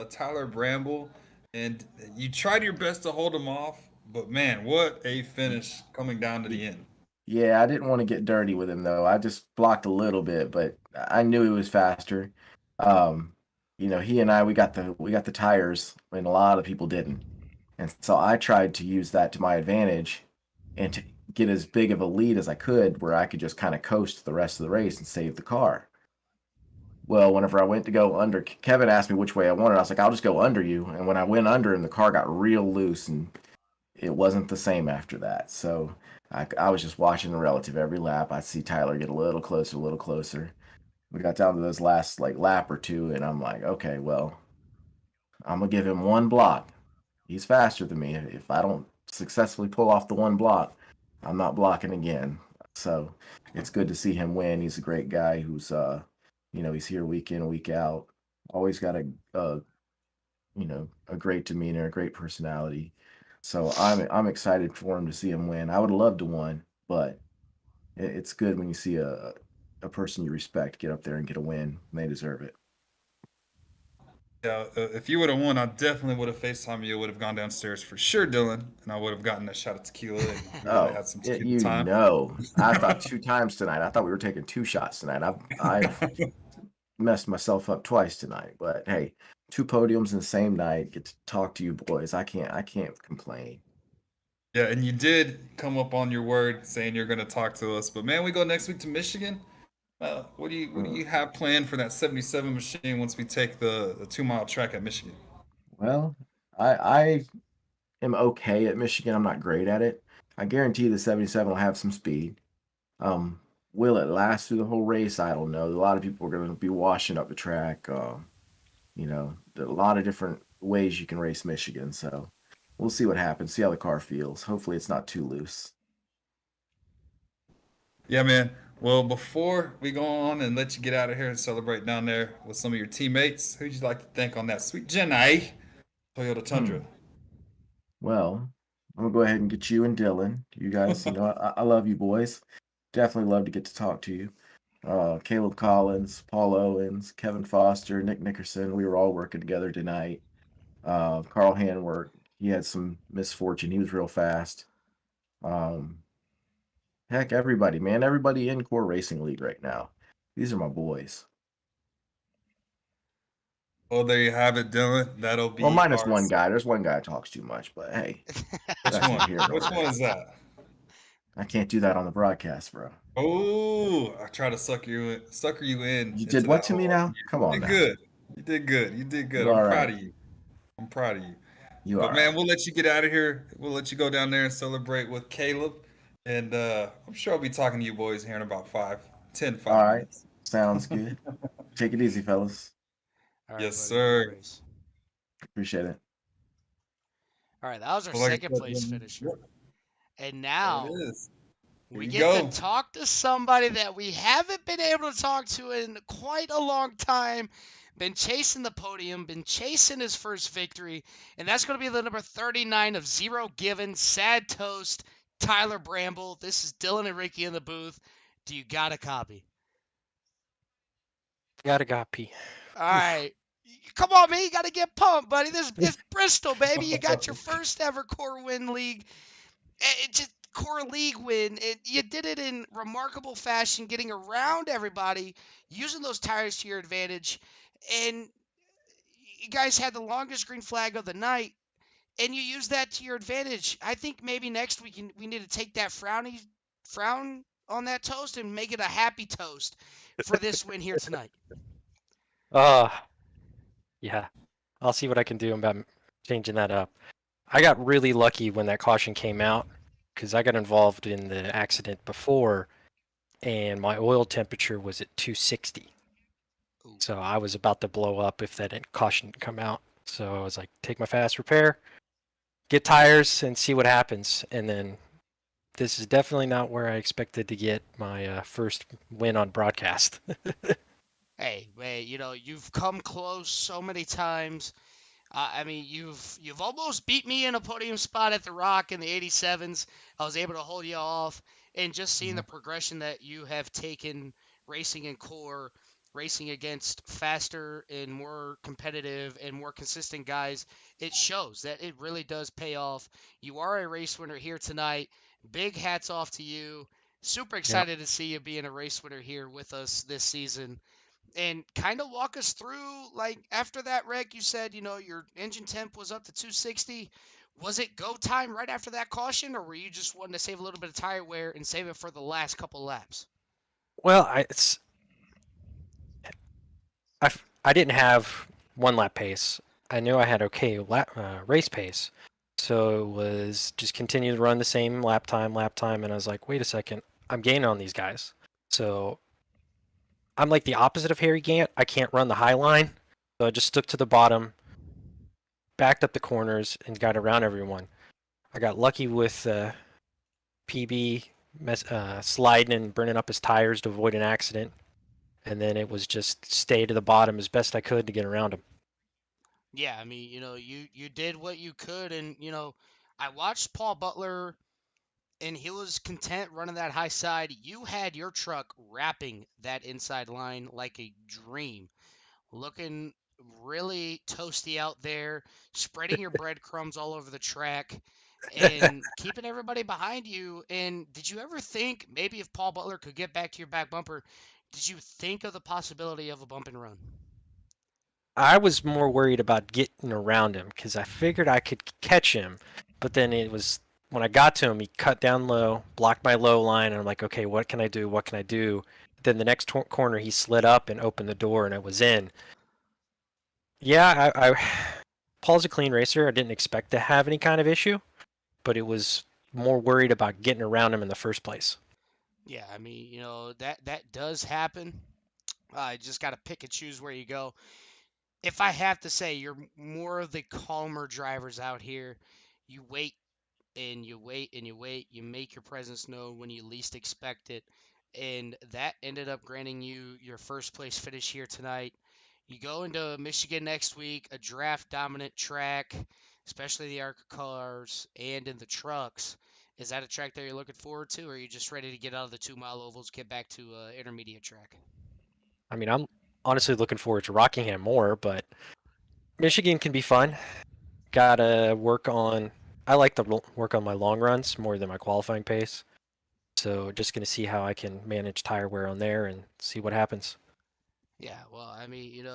Tyler Bramble, and you tried your best to hold him off, but man, what a finish coming down to the end. Yeah, I didn't want to get dirty with him though. I just blocked a little bit, but I knew he was faster. Um, he and I we got the tires, and a lot of people didn't. And so I tried to use that to my advantage and to get as big of a lead as I could where I could just kind of coast the rest of the race and save the car. Well, whenever I went to go under, Kevin asked me which way I wanted. I was like, I'll just go under you. And when I went under him, the car got real loose and it wasn't the same after that. So I was just watching the relative every lap. I'd see Tyler get a little closer, a little closer. We got down to those last like lap or two, and I'm like, okay, well, I'm gonna give him one block. He's faster than me. If I don't successfully pull off the one block, I'm not blocking again. So it's good to see him win. He's a great guy who's he's here week in, week out. Always got a great demeanor, a great personality. So I'm excited for him to see him win. I would love to win, but it's good when you see a person you respect get up there and get a win. They deserve it. Yeah, if you would have won, I definitely would have FaceTime you. Would have gone downstairs for sure, Dylan, and I would have gotten a shot of tequila, and we would have Oh, had some it, tequila time. I thought 2 times tonight. I thought we were taking 2 shots tonight. I've messed myself up twice tonight, but hey, 2 podiums in the same night. Get to talk to you boys. I can't complain. Yeah, and you did come up on your word saying you're going to talk to us. But man, we go next week to Michigan. What do you have planned for that 77 machine once we take the 2 mile track at Michigan? Well, I am okay at Michigan. I'm not great at it. I guarantee the 77 will have some speed. Um, will it last through the whole race? I don't know. A lot of people are going to be washing up the track. There are a lot of different ways you can race Michigan. So we'll see what happens. See how the car feels. Hopefully, it's not too loose. Yeah, man. Well, before we go on and let you get out of here and celebrate down there with some of your teammates, who'd you like to thank on that sweet Jenny Toyota Hmm. Tundra? Well, I'm gonna go ahead and get you and Dylan. You guys, I love you boys. Definitely love to get to talk to you. Caleb Collins, Paul Owens, Kevin Foster, Nick Nickerson. We were all working together tonight. Carl Hanwork, he had some misfortune. He was real fast. Um, heck, everybody, man, everybody in Core Racing League right now. These are my boys. Well, there you have it, Dylan. That'll be Well, minus our. one guy. There's one guy who talks too much, but hey, Which that's one? neither here nor Which one there. is that? I can't do that on the broadcast, bro. Oh, I try to sucker you in You did into what that to me hole. now? Come You on did now. good. You did good. You did good. You I'm all proud right? of you. I'm proud of you. You all But man, right? we'll let you get out of here. We'll let you go down there and celebrate with Caleb. And I'm sure I'll be talking to you boys here in about 5 All right. minutes. Sounds good. Take it easy, fellas. All right, Yes, buddy. Good sir. race. Appreciate it. All right, that was our Well, like I second said, place finisher. yep, And there it now is. Here we you get to go. talk to somebody that we haven't been able to talk to in quite a long time. Been chasing the podium, been chasing his first victory, and that's going to be the number 39 of Zero Given, Sad Toast, Tyler Bramble. This is Dylan and Ricky in the booth. Do you got a copy? Got a copy. All right. Come on, man. You got to get pumped, buddy. This is Bristol, baby. You got your first ever Core Win League. Just Core League win. You did it in remarkable fashion, getting around everybody, using those tires to your advantage. And you guys had the longest green flag of the night, and you used that to your advantage. I think maybe next week we need to take that frown on that toast and make it a happy toast for this win here tonight. Yeah. I'll see what I can do about changing that up. I got really lucky when that caution came out because I got involved in the accident before and my oil temperature was at 260. Ooh. So I was about to blow up if that caution didn't come out. So I was like, take my fast repair, get tires, and see what happens. And then this is definitely not where I expected to get my first win on broadcast. Hey, you've come close so many times. I mean, you've almost beat me in a podium spot at the Rock in the 87s. I was able to hold you off, and just seeing the progression that you have taken racing in core, racing against faster and more competitive and more consistent guys, it shows that it really does pay off. You are a race winner here tonight. Big hats off to you. Super excited to see you being a race winner here with us this season. And kind of walk us through, like, after that wreck, you said, your engine temp was up to 260. Was it go time right after that caution, or were you just wanting to save a little bit of tire wear and save it for the last couple laps? Well, I didn't have one lap pace. I knew I had okay race pace. So it was just continue to run the same lap time, and I was like, wait a second, I'm gaining on these guys. So I'm like the opposite of Harry Gant. I can't run the high line. So I just stuck to the bottom, backed up the corners, and got around everyone. I got lucky with PB sliding and burning up his tires to avoid an accident. And then it was just stay to the bottom as best I could to get around him. Yeah, I mean, you did what you could, and I watched Paul Butler, and he was content running that high side. You had your truck wrapping that inside line like a dream, looking really toasty out there, spreading your breadcrumbs all over the track, and keeping everybody behind you. And did you ever think maybe if Paul Butler could get back to your back bumper, did you think of the possibility of a bump and run? I was more worried about getting around him because I figured I could catch him, but then it was when I got to him, he cut down low, blocked my low line, and I'm like, okay, what can I do? What can I do? Then the next corner, he slid up and opened the door, and I was in. Yeah, Paul's a clean racer. I didn't expect to have any kind of issue, but it was more worried about getting around him in the first place. Yeah, I mean, that does happen. I just got to pick and choose where you go. If I have to say, you're more of the calmer drivers out here. You wait and you wait and you wait. You make your presence known when you least expect it. And that ended up granting you your first place finish here tonight. You go into Michigan next week, a draft dominant track, especially the ARCA cars and in the trucks. Is that a track that you're looking forward to, or are you just ready to get out of the 2 mile ovals, get back to intermediate track? I mean, I'm honestly looking forward to Rockingham more, but Michigan can be fun. Gotta work on. I like to work on my long runs more than my qualifying pace. So just gonna see how I can manage tire wear on there and see what happens. Yeah, well, I mean,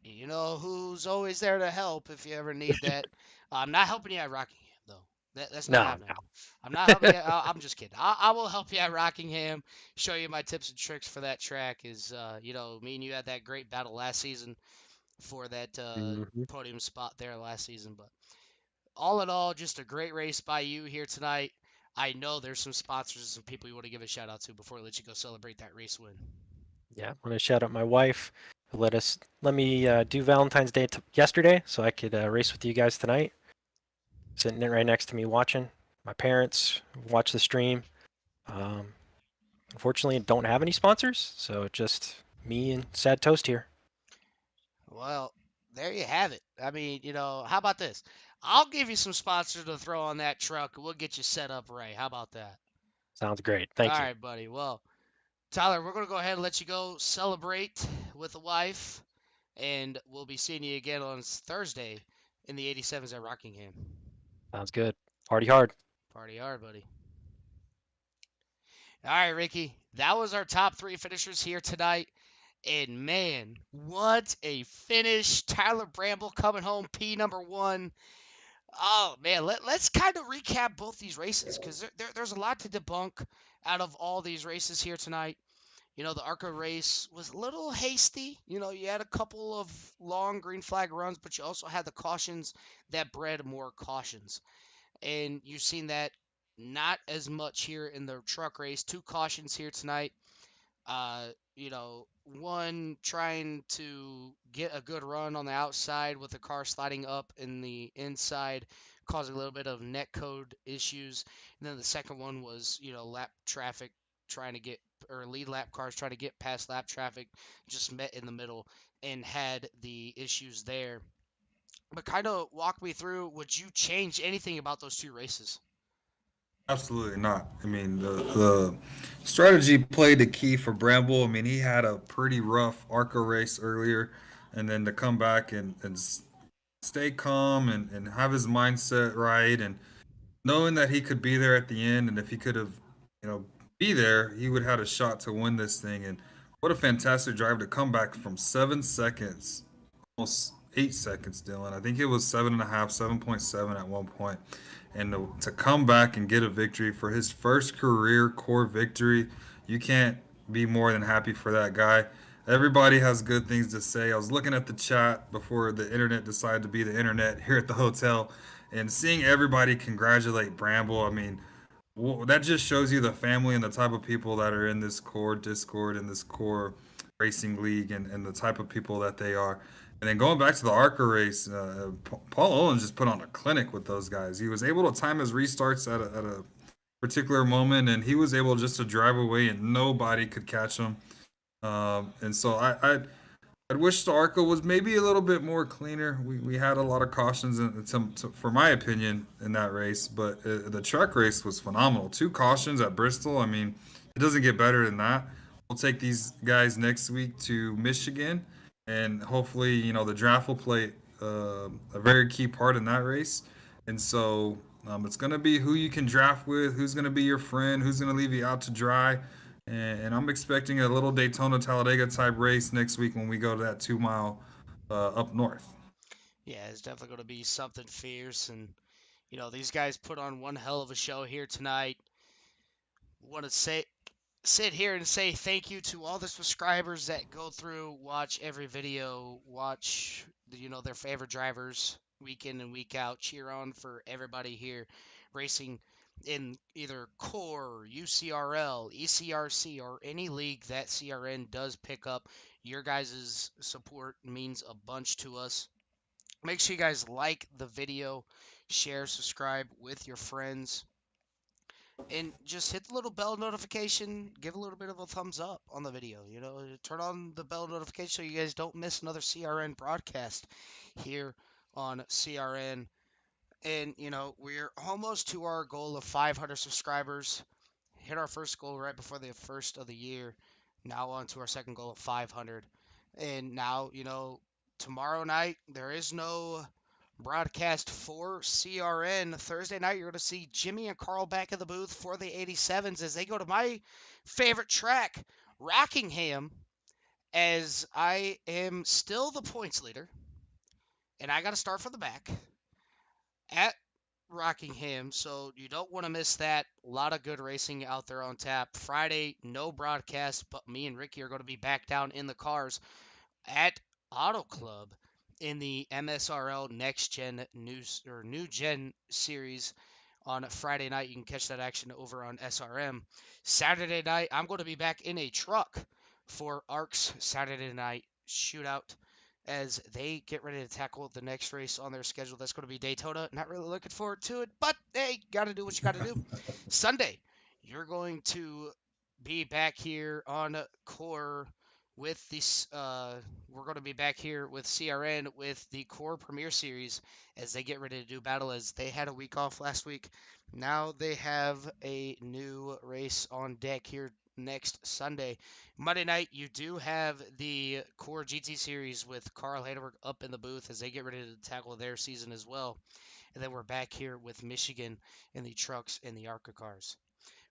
You know who's always there to help if you ever need that. I'm not helping you at Rockingham, though. That's not No, happening. I'm not helping you. I'm just kidding. I will help you at Rockingham. Show you my tips and tricks for that track. Me and you had that great battle last season for that no. podium spot there last season. But all in all, just a great race by you here tonight. I know there's some sponsors and some people you want to give a shout out to before we let you go celebrate that race win. Yeah, I want to shout out my wife who let me do Valentine's Day yesterday, so I could race with you guys tonight. Sitting right next to me watching. My parents watch the stream. Um, Unfortunately, don't have any sponsors, so just me and Sad Toast here. Well, there you have it. I mean, how about this? I'll give you some sponsors to throw on that truck and we'll get you set up right. How about that? Sounds great. All Thank you. right, buddy. Well, Tyler, we're going to go ahead and let you go celebrate with the wife, and we'll be seeing you again on Thursday in the 87s at Rockingham. Sounds good. Party hard. Party hard, buddy. All right, Ricky. That was our top 3 finishers here tonight. And man, what a finish. Tyler Bramble coming home P number 1. Oh man, let's kind of recap both these races because there's a lot to debunk out of all these races here tonight. The ARCA race was a little hasty. You had a couple of long green flag runs, but you also had the cautions that bred more cautions. And you've seen that not as much here in the truck race. 2 cautions here tonight. Uh, one trying to get a good run on the outside with the car sliding up in the inside, causing a little bit of net code issues. And then the second one was, lap traffic trying to get, or lead lap cars trying to get past lap traffic, just met in the middle and had the issues there. But kind of walk me through, would you change anything about those 2 races? Absolutely not. I mean, the strategy played the key for Bramble. I mean, he had a pretty rough ARCA race earlier, and then to come back and stay calm and have his mindset right, and knowing that he could be there at the end, and if he could have, be there, he would have had a shot to win this thing. And what a fantastic drive to come back from 7 seconds, almost 8 seconds, Dylan. I think it was 7.5, 7.7 at one point. And to come back and get a victory for his first career core victory, you can't be more than happy for that guy. Everybody has good things to say. I was looking at the chat before the internet decided to be the internet here at the hotel, and seeing everybody congratulate Bramble. I mean, that just shows you the family and the type of people that are in this core Discord and this core racing league, and the type of people that they are. And then going back to the ARCA race, Paul Owens just put on a clinic with those guys. He was able to time his restarts at a particular moment, and he was able just to drive away, and nobody could catch him. And so I wish the ARCA was maybe a little bit more cleaner. We had a lot of cautions, for my opinion, in that race. But the truck race was phenomenal. 2 cautions at Bristol. I mean, it doesn't get better than that. We'll take these guys next week to Michigan, and hopefully, the draft will play a very key part in that race. And so it's going to be who you can draft with, who's going to be your friend, who's going to leave you out to dry. And I'm expecting a little Daytona Talladega type race next week when we go to that 2 mile up north. Yeah, it's definitely going to be something fierce. And, these guys put on one hell of a show here tonight. Want to sit here and say thank you to all the subscribers that go through, watch every video, watch their favorite drivers week in and week out, cheer on for everybody here racing in either core, UCRL, ECRC, or any league that CRN does pick up. Your guys' support means a bunch to us. Make sure you guys like the video, share, subscribe with your friends, and just hit the little bell notification. Give a little bit of a thumbs up on the video. Turn on the bell notification so you guys don't miss another CRN broadcast here on CRN. And, we're almost to our goal of 500 subscribers. Hit our first goal right before the first of the year. Now on to our second goal of 500. And now, tomorrow night, there is no broadcast for CRN. Thursday night, you're going to see Jimmy and Carl back in the booth for the 87s as they go to my favorite track, Rockingham, as I am still the points leader, and I got to start from the back at Rockingham, so you don't want to miss that. A lot of good racing out there on tap. Friday, no broadcast, but me and Ricky are going to be back down in the cars at Auto Club in the MSRL Next Gen News or New Gen Series on Friday night. You can catch that action over on SRM. Saturday night, I'm going to be back in a truck for ARC's Saturday night shootout as they get ready to tackle the next race on their schedule. That's going to be Daytona. Not really looking forward to it, but hey, got to do what you got to do. Sunday, you're going to be back here on Core with this. We're going to be back here with CRN with the Core Premier Series as they get ready to do battle. As they had a week off last week, now they have a new race on deck here next Sunday. Monday night, you do have the Core GT Series with Carl Haderberg up in the booth as they get ready to tackle their season as well. And then we're back here with Michigan in the trucks and the ARCA cars.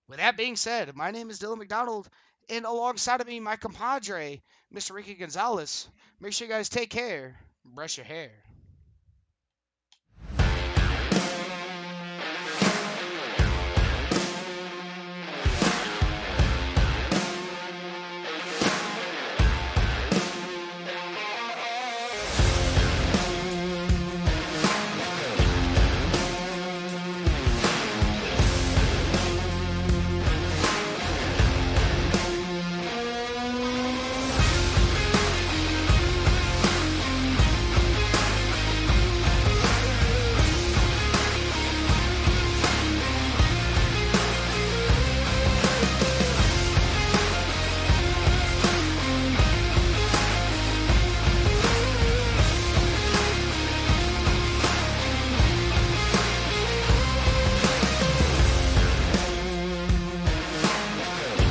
With that being said, my name is Dylan McDonald, and alongside of me, my compadre, Mr. Ricky Gonzalez. Make sure you guys take care. Brush your hair.